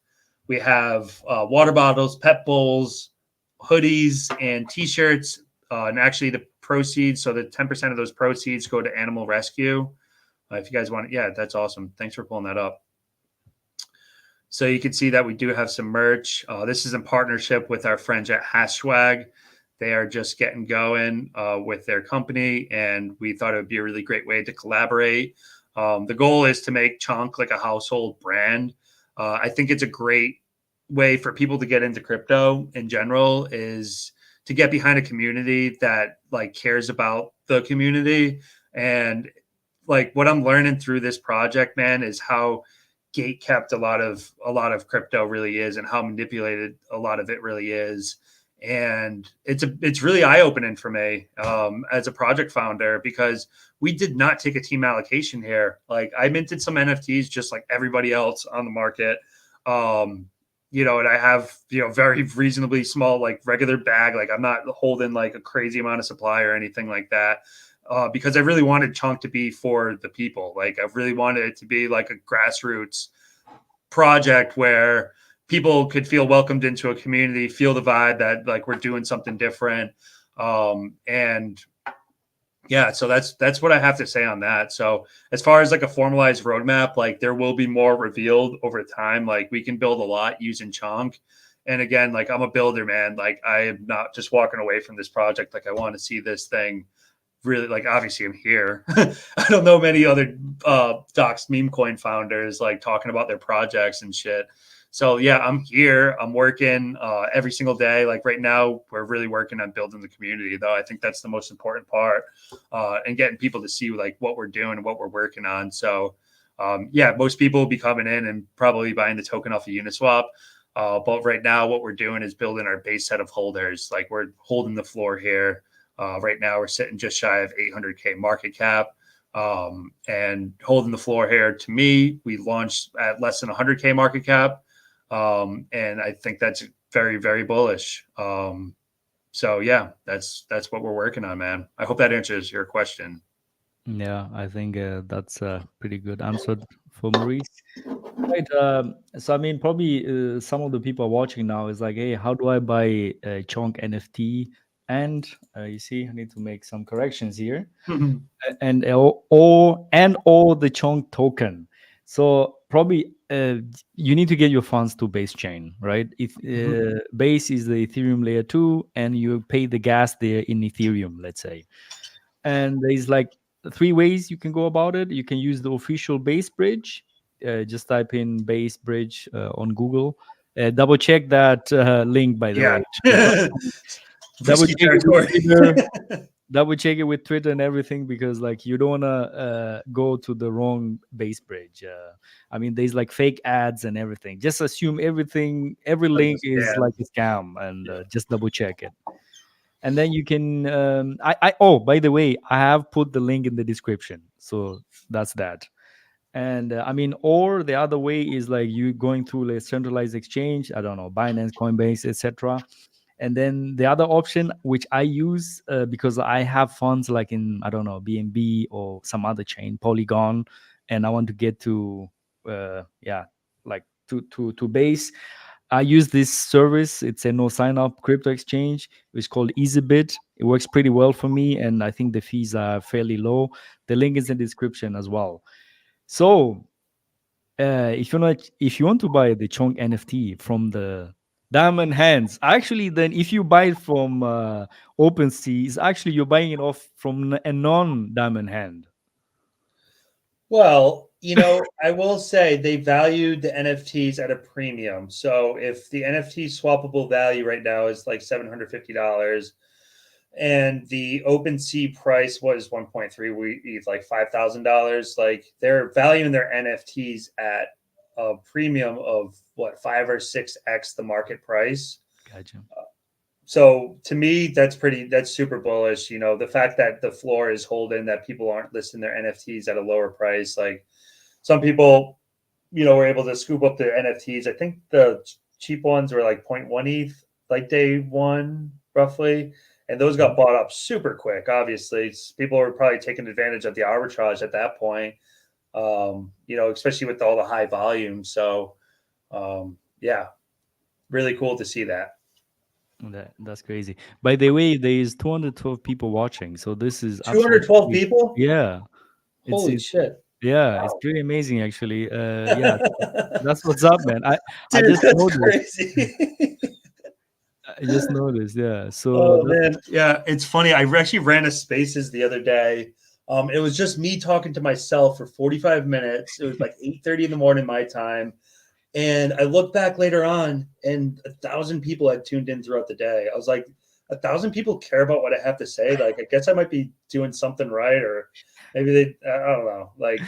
we have water bottles, pet bowls, hoodies, and t-shirts. And actually the proceeds, so the 10% of those proceeds go to animal rescue. If you guys want, yeah, that's awesome. Thanks for pulling that up. So you can see that we do have some merch. This is in partnership with our friends at Hashwag. They are just getting going with their company, and we thought it would be a really great way to collaborate. The goal is to make Chonk like a household brand. I think it's a great way for people to get into crypto in general, is to get behind a community that like cares about the community. And like what I'm learning through this project, man, is how gate kept a lot of crypto really is, and how manipulated a lot of it really is. And it's really eye opening for me as a project founder, because we did not take a team allocation here. Like I minted some NFTs just like everybody else on the market. Um, and I have, very reasonably small, like regular bag. Like I'm not holding like a crazy amount of supply or anything like that. Because I really wanted Chunk to be for the people. Like I really wanted it to be like a grassroots project where people could feel welcomed into a community, feel the vibe that like we're doing something different. And yeah, so that's what I have to say on that. So as far as like a formalized roadmap, like there will be more revealed over time. Like we can build a lot using Chonk. And again, like I'm a builder, man. Like I am not just walking away from this project. Like I want to see this thing really, like obviously I'm here. I don't know many other doxed meme coin founders like talking about their projects and shit. So yeah, I'm here. I'm working every single day. Like right now, we're really working on building the community, though. I think that's the most important part, and getting people to see like what we're doing and what we're working on. So yeah, most people will be coming in and probably buying the token off of Uniswap. But right now, what we're doing is building our base set of holders. Like we're holding the floor here. Right now, we're sitting just shy of 800K market cap, and holding the floor here. To me, we launched at less than 100K market cap, and I think that's very, very bullish. So yeah, that's what we're working on, man. I hope that answers your question. Yeah, I think that's a pretty good answer for Maurice. Right. So I mean, probably some of the people are watching now is like, hey, how do I buy a Chonk NFT? And you see, I need to make some corrections here. And or the Chonk token. So probably you need to get your funds to Base chain, right? If Base is the Ethereum layer 2, and you pay the gas there in Ethereum, let's say. And there's like three ways you can go about it. You can use the official Base bridge. Just type in Base bridge on Google. Double check that link, by the Yeah, way, because double risky check it with territory. Twitter. Double check it with Twitter and everything, because like you don't wanna go to the wrong Base bridge. I mean, there's like fake ads and everything. Just assume everything, every Like link a is scam. like a scam, and Yeah. just double check it. And then you can. Oh, by the way, I have put the link in the description, so that's that. And I mean, or the other way is like you going through a centralized exchange. I don't know, Binance, Coinbase, etc. And then the other option, which I use because I have funds like in, I don't know, BNB or some other chain, Polygon, and I want to get to yeah, like to Base. I use this service. It's a no sign up crypto exchange. It's called EasyBit. It works pretty well for me, and I think the fees are fairly low. The link is in the description as well. So if you want to buy the Chonk NFT from the Diamond Hands, actually, then if you buy it from OpenSea, it's actually you're buying it off from a non-Diamond Hand. Well, I will say they valued the NFTs at a premium. So if the NFT swappable value right now is like $750, and the OpenSea price was 1.3, we like $5,000, like they're valuing their NFTs at a premium of what, 5 or 6x the market price. Gotcha. So to me, that's super bullish. The fact that the floor is holding, that people aren't listing their NFTs at a lower price. Like some people, were able to scoop up their NFTs. I think the cheap ones were like 0.1 ETH, like day one, roughly. And those got bought up super quick. Obviously, people were probably taking advantage of the arbitrage at that point, especially with all the high volume. So, yeah, really cool to see that. That's crazy. By the way, there is 212 people watching, so this is absolutely 212 people? yeah. It's Holy it's shit. Yeah, it's pretty amazing actually. Yeah, so that's what's up, man. I Dude, just that's noticed. crazy. I just noticed. Yeah. So Oh that's man, yeah, it's funny. I actually ran a Spaces the other day. It was just me talking to myself for 45 minutes. It was like 8:30 in the morning my time, and I looked back later on, and 1,000 people had tuned in throughout the day. I was like, 1,000 people care about what I have to say. Like, I guess I might be doing something right, or maybe they. I don't know. Like,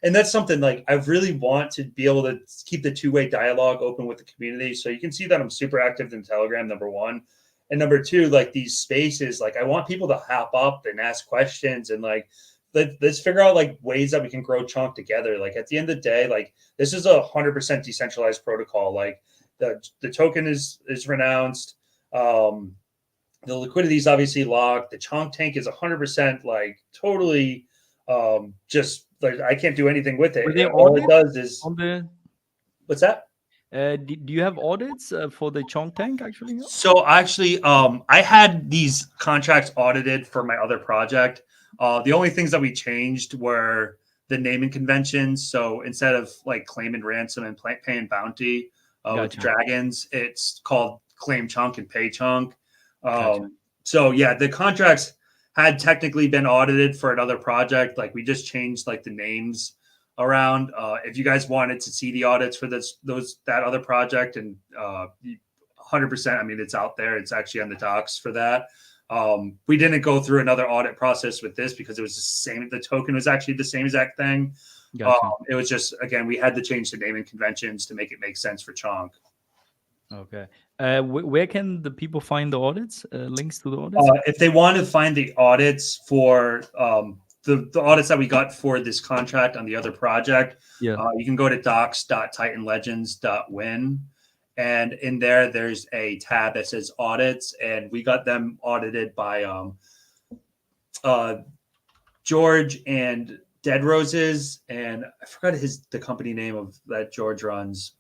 and that's something like I really want to be able to keep the two-way dialogue open with the community. So you can see that I'm super active in Telegram. Number one, and number two, like these spaces, like I want people to hop up and ask questions and like let's figure out like ways that we can grow Chonk together. Like at the end of the day, like this is 100% decentralized protocol. Like the token is renounced. Um, the liquidity is obviously locked. The Chonk tank is 100% like totally just like I can't do anything with were it. there All it audits does is on the? what's that? Do you have audits for the Chong tank actually? So actually, I had these contracts audited for my other project. The only things that we changed were the naming conventions. So instead of like claiming ransom and paying bounty with the Gotcha. dragons, it's called claim chunk and pay chunk. Gotcha. So yeah, the contracts had technically been audited for another project. Like we just changed like the names around. If you guys wanted to see the audits for that other project and 100%. I mean, it's out there. It's actually on the docs for that. We didn't go through another audit process with this because it was the same. The token was actually the same exact thing. Gotcha. It was just again we had to change the naming conventions to make it make sense for Chonk. Okay. Where can the people find the audits? Links to the audits? If they want to find the audits for the audits that we got for this contract on the other project, Yeah. you can go to docs.titanlegends.win. And in there, there's a tab that says audits, and we got them audited by uh, George and Dead Roses, and I forgot the company name of that George runs.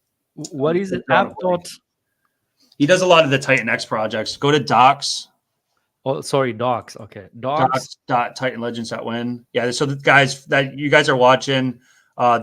What is it? Drawing a App blank. dot. He does a lot of the Titan X projects. Go to docs Oh, sorry, docs. Okay, docs. docs.titanlegends.win. Yeah, so the guys that you guys are watching,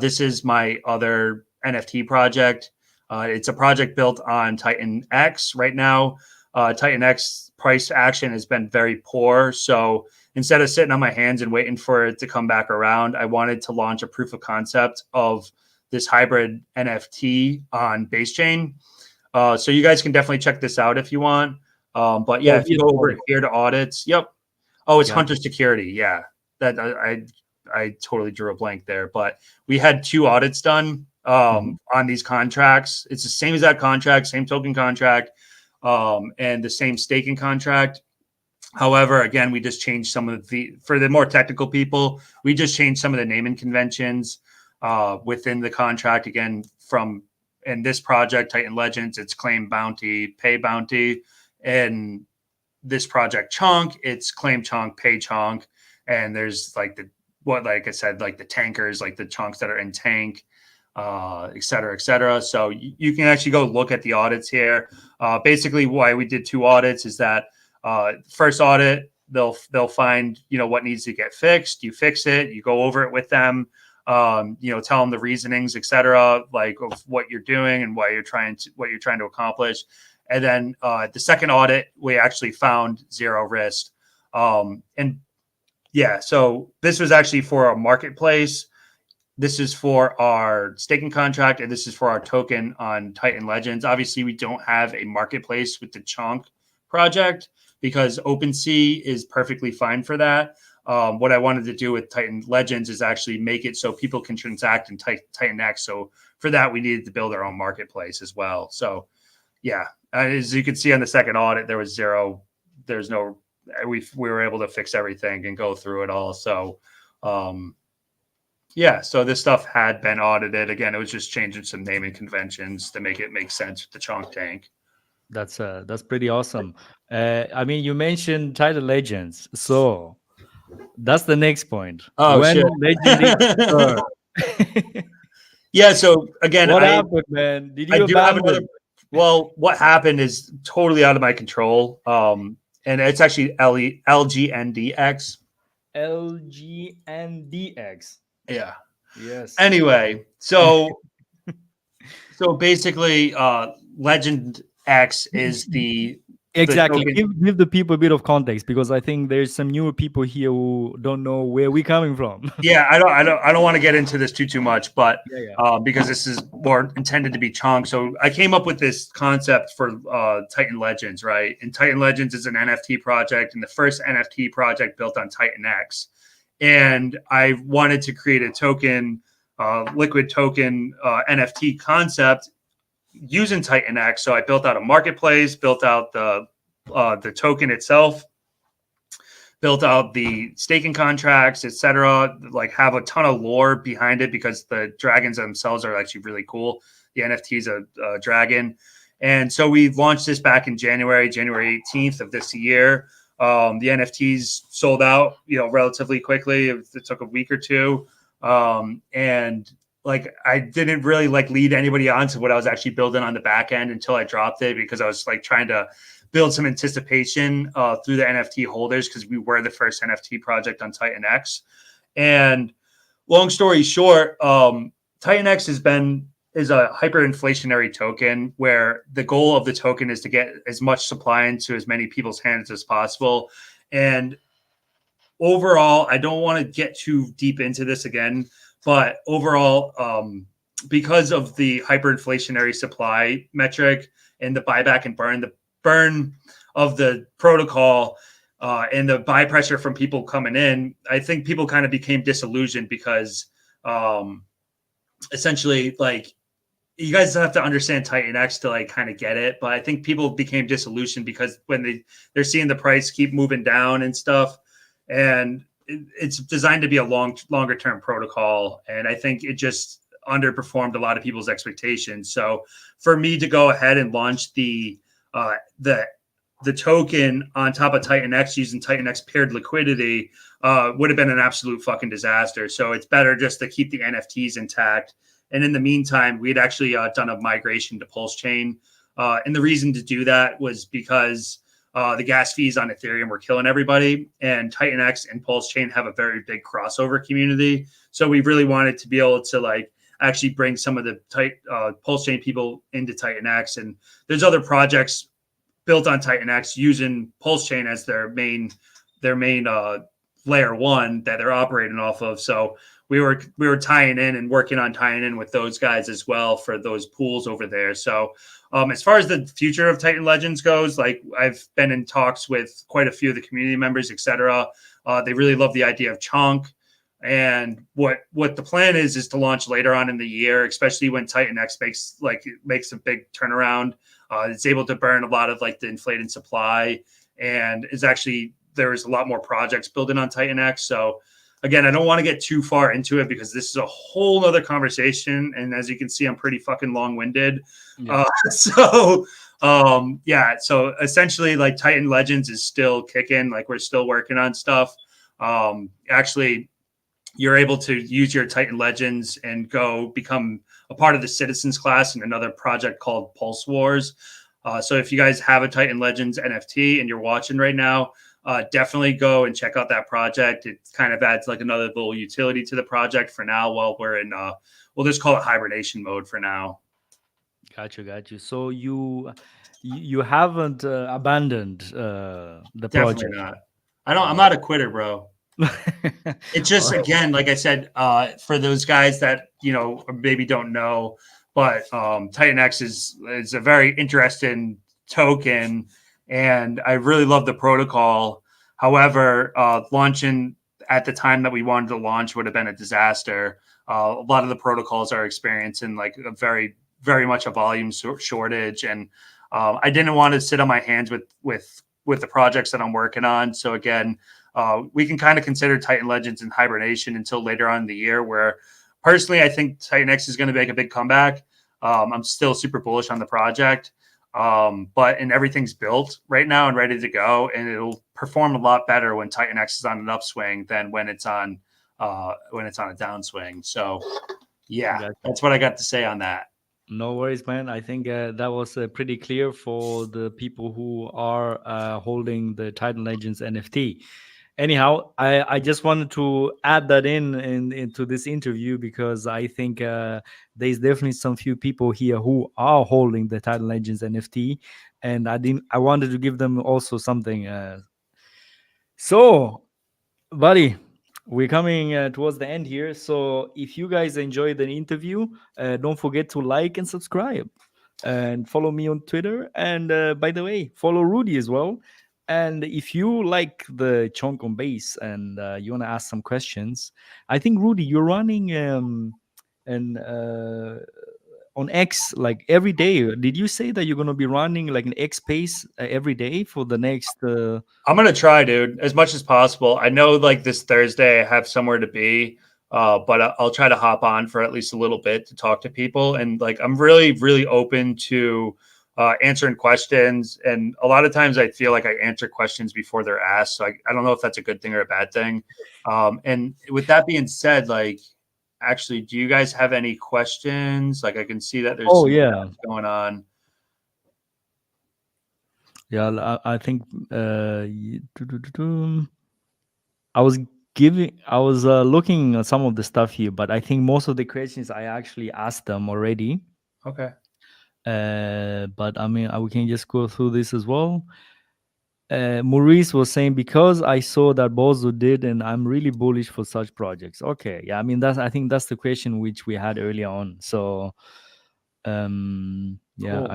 this is my other NFT project. It's a project built on Titan X right now. Titan X price action has been very poor. So instead of sitting on my hands and waiting for it to come back around, I wanted to launch a proof of concept of this hybrid NFT on base chain. So you guys can definitely check this out if you want. But yeah, Oh, if you here's go the over audit. here to audits, yep. Oh, it's Gotcha. Hunter Security. Yeah, that I totally drew a blank there. But we had 2 audits done Mhm. on these contracts. It's the same exact contract, same token contract, and the same staking contract. However, again, we just changed some of for the more technical people, we just changed some of the naming conventions within the contract. Again, from in this project, Titan Legends, it's claim bounty, pay bounty. And this project Chonk, it's claim Chonk, pay Chonk. And there's like like I said, like the tankers, like the chunks that are in tank, et cetera, et cetera. So you can actually go look at the audits here. Basically, why we did 2 audits is that first audit, they'll find what needs to get fixed. You fix it, you go over it with them. Tell them the reasonings, etc., like of what you're doing and what you're trying to accomplish. And then the second audit, we actually found 0 risk. And yeah, so this was actually for a marketplace. This is for our staking contract, and this is for our token on Titan Legends. Obviously, we don't have a marketplace with the Chonk project because OpenSea is perfectly fine for that. What I wanted to do with Titan Legends is actually make it so people can transact in Titan X. So for that, we needed to build our own marketplace as well. So yeah, as you can see on the second audit, there was 0. There's no. We were able to fix everything and go through it all. So yeah, so this stuff had been audited. Again, it was just changing some naming conventions to make it make sense with the Chonk tank. That's pretty awesome. I mean, you mentioned Title Legends, so that's the next point. Oh When shit. Legend is third. Yeah, so again, What happened, man? Did I you do have another. abandon? Well, what happened is totally out of my control. And it's actually LGNDX. LGNDX. Yeah. Yes. Anyway, so basically, Legend X is the Exactly. token. Give the people a bit of context because I think there's some newer people here who don't know where we're coming from. Yeah, I don't want to get into this too much, but Yeah, yeah. because this is more intended to be chunk. So I came up with this concept for Titan Legends, right? And Titan Legends is an NFT project, and the first NFT project built on Titan X. And I wanted to create a token, liquid token NFT concept using Titan X. So I built out a marketplace, built out the token itself, built out the staking contracts, etc. Like have a ton of lore behind it because the dragons themselves are actually really cool. The NFT is a dragon, and so we launched this back in January 18th of this year. The NFTs sold out, relatively quickly. It took a week or two, and like I didn't really like lead anybody on to what I was actually building on the back end until I dropped it because I was like trying to build some anticipation through the NFT holders because we were the first NFT project on Titan X. And long story short, Titan X is a hyperinflationary token where the goal of the token is to get as much supply into as many people's hands as possible. And overall, I don't want to get too deep into this again, but overall, because of the hyperinflationary supply metric and the buyback and burn, the burn of the protocol and the buy pressure from people coming in, I think people kind of became disillusioned because essentially, like, you guys have to understand Titan X to like kind of get it, but I think people became disillusioned because when they're seeing the price keep moving down and stuff, and it's designed to be a longer term protocol, and I think it just underperformed a lot of people's expectations. So for me to go ahead and launch uh, the the token on top of Titan X using Titan X paired liquidity would have been an absolute fucking disaster. So it's better just to keep the NFTs intact. And in the meantime, we had actually done a migration to Pulse Chain. And the reason to do that was because the gas fees on Ethereum were killing everybody. And Titan X and Pulse Chain have a very big crossover community. So we really wanted to be able to like actually bring some of the Pulse Chain people into Titan X. And there's other projects built on Titan X using Pulse Chain as their main layer one that they're operating off of. So we were tying in and working on tying in with those guys as well for those pools over there. So as far as the future of Titan Legends goes, like I've been in talks with quite a few of the community members, etc. They really love the idea of Chonk. And what the plan is to launch later on in the year, especially when Titan X makes a big turnaround. It's able to burn a lot of like the inflated supply, and is actually there's a lot more projects building on Titan X. So again, I don't want to get too far into it because this is a whole other conversation. And as you can see, I'm pretty fucking long winded. Yeah. Yeah. So essentially, like Titan Legends is still kicking. Like we're still working on stuff. Actually, you're able to use your Titan Legends and go become a part of the Citizens class in another project called Pulse Wars. So if you guys have a Titan Legends NFT and you're watching right now, definitely go and check out that project. It kind of adds like another little utility to the project for now while we're in, we'll just call it hibernation mode for now. Got you. So you haven't abandoned the Definitely project. not. I'm Oh. not a quitter, bro. It's All just right. again, like I said, for those guys that maybe don't know, but Titan X is a very interesting token, and I really love the protocol. However, launching at the time that we wanted to launch would have been a disaster. A lot of the protocols are experiencing like a very much a volume shortage, and I didn't want to sit on my hands with the projects that I'm working on. So again, we can kind of consider Titan Legends in hibernation until later on in the year, where personally, I think Titan X is going to make a big comeback. I'm still super bullish on the project, and everything's built right now and ready to go, and it'll perform a lot better when Titan X is on an upswing than when it's on a downswing. So, yeah, Got you. that's what I got to say on that. No worries, man. I think that was pretty clear for the people who are holding the Titan Legends NFT. Anyhow, I just wanted to add that into this interview because I think there's definitely some few people here who are holding the Titan Legends NFT, and I wanted to give them also something. So, buddy, we're coming towards the end here. So if you guys enjoyed the interview, don't forget to like and subscribe and follow me on Twitter. And by the way, follow Rudy as well. And if you like the chunk on base and you want to ask some questions, I think Rudy, you're running and on X like every day. Did you say that you're gonna be running like an X pace every day for the next? I'm gonna try, dude, as much as possible. I know like this Thursday I have somewhere to be, but I'll try to hop on for at least a little bit to talk to people. And like I'm really, really open to answering questions. And a lot of times I feel like I answer questions before they're asked. So I don't know if that's a good thing or a bad thing. And with that being said, like actually, do you guys have any questions? Like I can see that there's Oh some yeah. stuff going on. Yeah, I think I was I was looking at some of the stuff here, but I think most of the questions I actually asked them already. Okay. But I mean, we can just go through this as well. Maurice was saying because I saw that Bozo did, and I'm really bullish for such projects. Okay, yeah, I mean I think that's the question which we had earlier on. So yeah, Cool.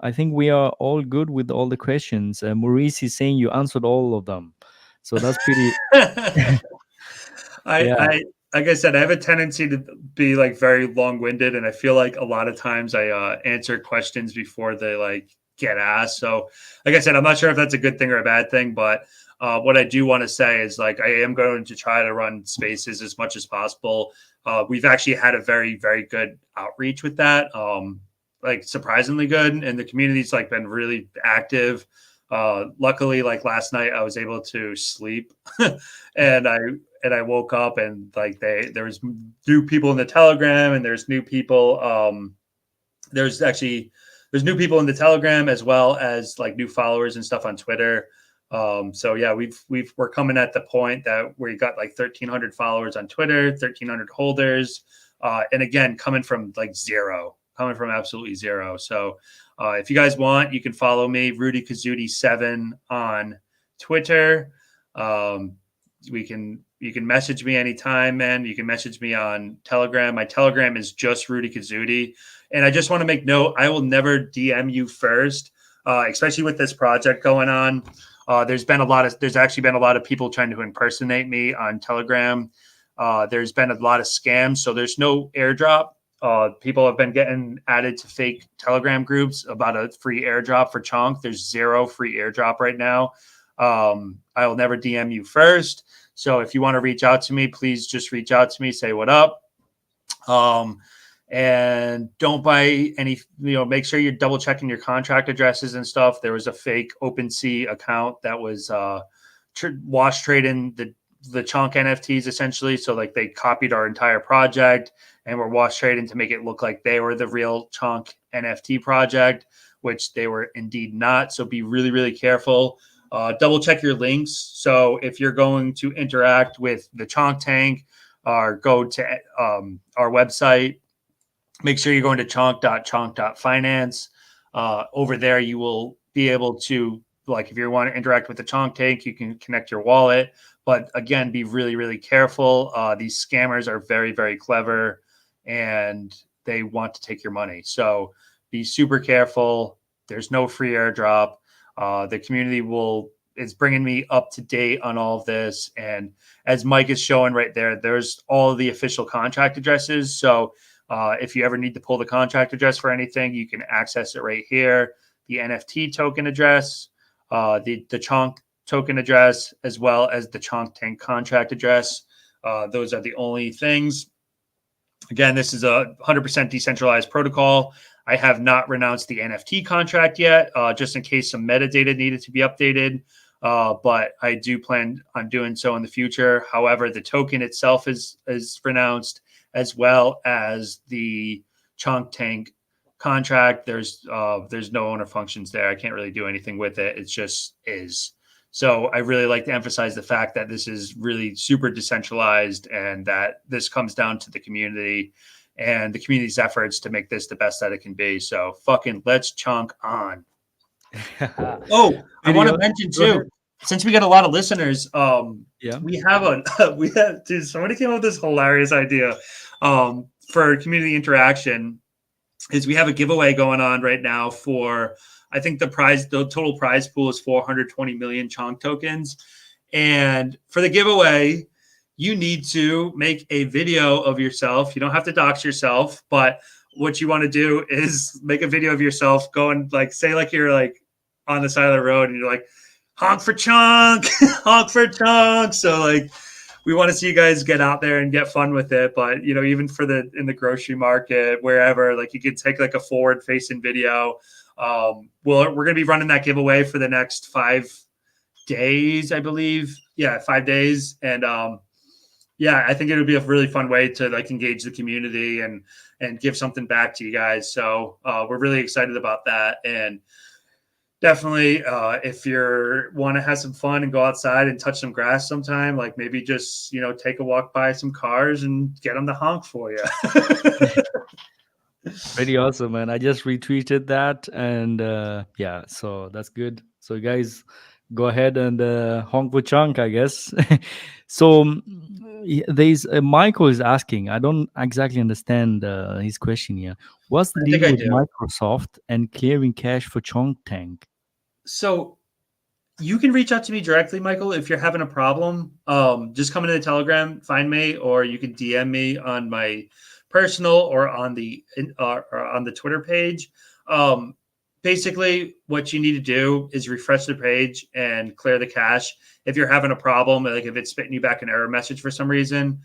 I think we are all good with all the questions. Maurice is saying you answered all of them, so that's pretty. Yeah. I like I said, I have a tendency to be like very long winded, and I feel like a lot of times I answer questions before they like get asked. So, like I said, I'm not sure if that's a good thing or a bad thing, but what I do want to say is like I am going to try to run spaces as much as possible. We've actually had a very very good outreach with that. Like surprisingly good, and the community's like been really active. Luckily, like last night, I was able to sleep, and I woke up and like there was new people in the Telegram and there's new people. There's actually there's new people in the Telegram as well as like new followers and stuff on Twitter. So yeah, we're coming at the point that we got like 1,300 followers on Twitter, 1,300 holders, and again coming from like zero, coming from absolutely zero. So if you guys want, you can follow me, Rudy Kazuti 7 on Twitter. Um, we can you can message me anytime, man. You can message me on Telegram. My Telegram is just Rudy Kazuti. And I just want to make note, I will never DM you first, especially with this project going on. There's actually been a lot of people trying to impersonate me on Telegram. There's been a lot of scams. So there's no airdrop. People have been getting added to fake Telegram groups about a free airdrop for Chonk. There's zero free airdrop right now. I will never DM you first. So if you want to reach out to me, please just reach out to me, say what up. And don't buy any, make sure you're double checking your contract addresses and stuff. There was a fake OpenSea account that was wash trading the Chonk NFTs essentially. So like they copied our entire project and were wash trading to make it look like they were the real Chonk NFT project, which they were indeed not. So be really, really careful. Double check your links. So if you're going to interact with the Chonk Tank or go to our website, make sure you're going to chonk.finance. Over there, you will be able to, like, if you want to interact with the Chonk Tank, you can connect your wallet. But again, be really, really careful. These scammers are very, very clever and they want to take your money. So be super careful. There's no free airdrop. The community is bringing me up to date on all of this. And as Mike is showing right there, there's all of the official contract addresses. So if you ever need to pull the contract address for anything, you can access it right here. The NFT token address, the Chonk token address, as well as the Chonk Tank contract address. Those are the only things. Again, this is a 100% decentralized protocol. I have not renounced the NFT contract yet, just in case some metadata needed to be updated. But I do plan on doing so in the future. However, the token itself is renounced, as well as the Chonk Tank contract. There's no owner functions there. I can't really do anything with it. It just is. So I really like to emphasize the fact that this is really super decentralized and that this comes down to the community and the community's efforts to make this the best that it can be. So fucking let's chunk on. Oh, I want to Video. mention Go ahead. too, since we got a lot of listeners, Yeah. we have we have dude, somebody came up with this hilarious idea for community interaction is we have a giveaway going on right now for I think the total prize pool is 420 million Chonk tokens. And for the giveaway, you need to make a video of yourself. You don't have to dox yourself, but what you want to do is make a video of yourself going like say like you're like on the side of the road and you're like honk for Chonk, honk for Chonk. So like we want to see you guys get out there and get fun with it. But you know, even for the in the grocery market, wherever, like you could take like a forward facing video. We're gonna be running that giveaway for the next 5 days, I believe. Yeah, 5 days. And yeah, I think it would be a really fun way to like engage the community and give something back to you guys. So we're really excited about that. And definitely if you're want to have some fun and go outside and touch some grass sometime, like maybe just take a walk by some cars and get them to honk for you. Pretty awesome, man. I just retweeted that, and yeah, so that's good. So you guys go ahead and honk for chunk, I guess. So there's Michael is asking. I don't exactly understand his question here. What's the I think deal I with do. Microsoft and clearing cache for Chonk Tank? So you can reach out to me directly, Michael, if you're having a problem. Just come into the Telegram, find me, or you can DM me on my personal or on the Twitter page. Basically, what you need to do is refresh the page and clear the cache. If you're having a problem, like if it's spitting you back an error message for some reason,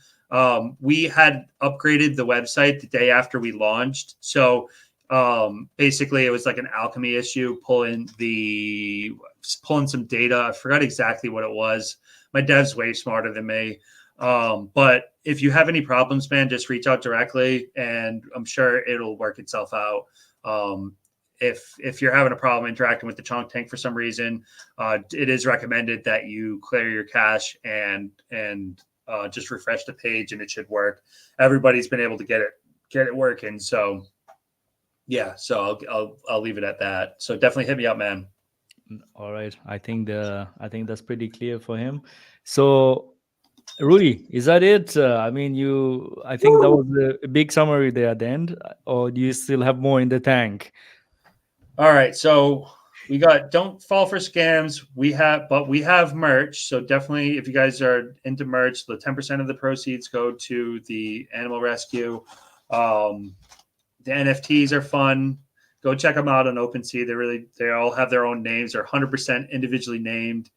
we had upgraded the website the day after we launched. So basically, it was like an alchemy issue, pulling some data. I forgot exactly what it was. My dev's way smarter than me. But if you have any problems, man, just reach out directly, and I'm sure it'll work itself out. If you're having a problem interacting with the Chonk Tank for some reason, it is recommended that you clear your cache and just refresh the page, and it should work. Everybody's been able to get it working. So yeah, so I'll leave it at that. So definitely hit me up, man. All right, I think that's pretty clear for him. So Rudy, is that it? I mean, I think that was a big summary there at the end, or do you still have more in the tank? All right, so we got don't fall for scams. We have merch. So definitely, if you guys are into merch, the 10% of the proceeds go to the animal rescue. The NFTs are fun. Go check them out on OpenSea. They all have their own names. They're 100% individually named.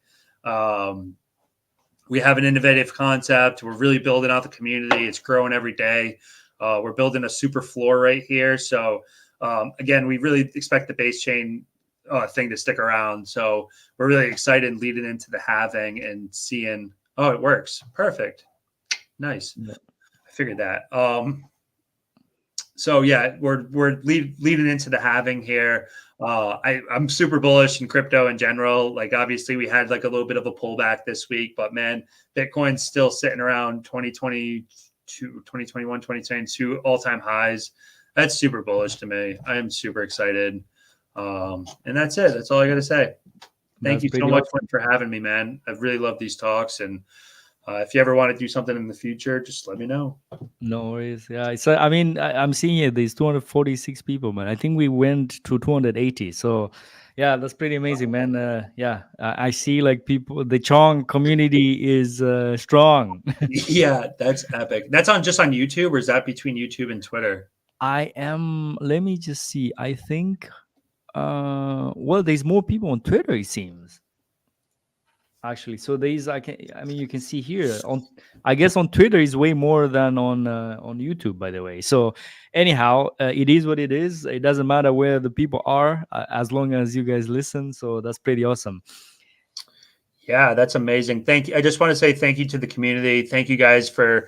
We have an innovative concept. We're really building out the community. It's growing every day. We're building a super floor right here. So again, we really expect the base chain thing to stick around. So we're really excited leading into the halving and seeing, oh, it works. Perfect. Nice. Yeah. I figured that. So yeah, we're leading into the halving here. I'm super bullish in crypto in general. Like obviously we had like a little bit of a pullback this week, but man, Bitcoin's still sitting around 2021, 2022 all-time highs. That's super bullish to me. I am super excited. And that's it. That's all I got to say. Thank That's you so pretty much awesome. for having me, man. I've really loved these talks. And if you ever want to do something in the future, just let me know. No worries. Yeah, so I mean, I'm seeing here there's 246 people, man. I think we went to 280. So, yeah, that's pretty amazing, man. Yeah, I see like people, the Chong community is strong. Yeah, that's epic. That's just on YouTube, or is that between YouTube and Twitter? Let me just see. I think, well, there's more people on Twitter, it seems. Actually, so there's I mean you can see here on, I guess on Twitter is way more than on YouTube, by the way. So anyhow, it is what it is. It doesn't matter where the people are, as long as you guys listen. So that's pretty awesome. Yeah, that's amazing. Thank you. I just want to say thank you to the community. Thank you guys for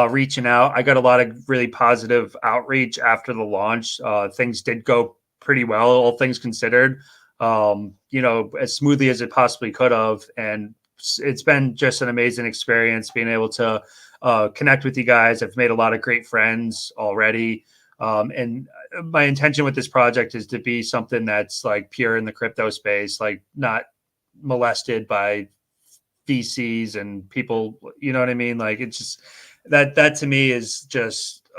reaching out. I got a lot of really positive outreach after the launch. Things did go pretty well, all things considered. as smoothly as it possibly could have. And it's been just an amazing experience being able to connect with you guys. I've made a lot of great friends already. And my intention with this project is to be something that's like pure in the crypto space, like not molested by VCs and people, you know what I mean? Like it's just that to me is just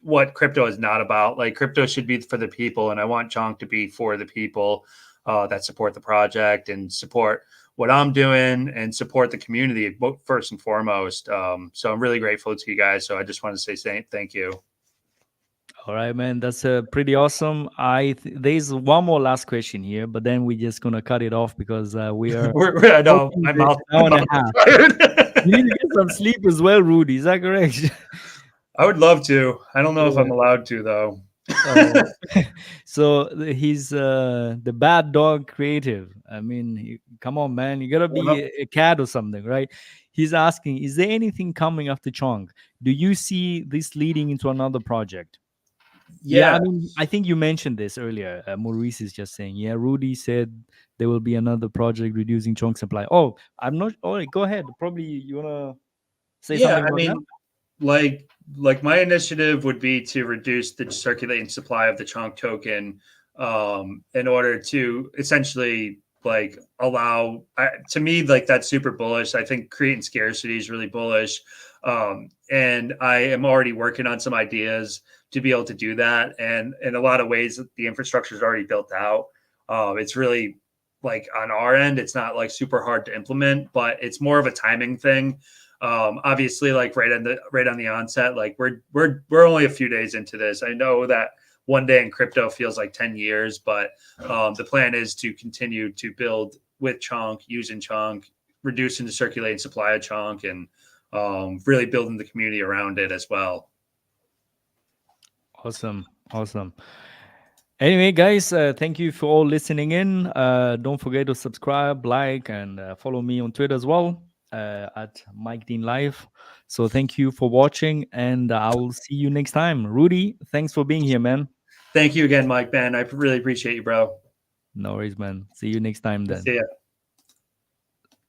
what crypto is not about. Like crypto should be for the people, and I want Chonk to be for the people that support the project and support what I'm doing and support the community first and foremost. So I'm really grateful to you guys. So I just want to say thank you. All right, man. That's pretty awesome. There's one more last question here, but then we're just gonna cut it off because we are I know talking my the mouth, hour my and a mouth is half. tired. You need to get some sleep as well, Rudy. Is that correct? I would love to. I don't know if Yeah. I'm allowed to though. Oh, so he's the bad dog creative. I mean, come on, man, you gotta be a cat or something, right? He's asking, is there anything coming after Chong? Do you see this leading into another project? Yeah, Yeah, I mean, I think you mentioned this earlier. Maurice is just saying, yeah, Rudy said there will be another project reducing Chong supply. Oh, I'm not. Oh, go ahead. Probably you wanna say yeah. something I about that? mean, like my initiative would be to reduce the circulating supply of the Chonk token in order to essentially like allow to me like that's super bullish. I think creating scarcity is really bullish. And I am already working on some ideas to be able to do that. And in a lot of ways, the infrastructure is already built out. It's really like on our end, it's not like super hard to implement, but it's more of a timing thing. Obviously, like right on the onset, like we're only a few days into this. I know that one day in crypto feels like 10 years, but the plan is to continue to build with Chonk, using Chonk, reducing the circulating supply of Chonk, and really building the community around it as well. Awesome, awesome. Anyway, guys, thank you for all listening in. Don't forget to subscribe, like, and follow me on Twitter as well at Mike Dean Live. So thank you for watching, and I'll see you next time. Rudy, thanks for being here, man. Thank you again, Mike, Ben. I really appreciate you, bro. No worries, man. See you next time then. See ya.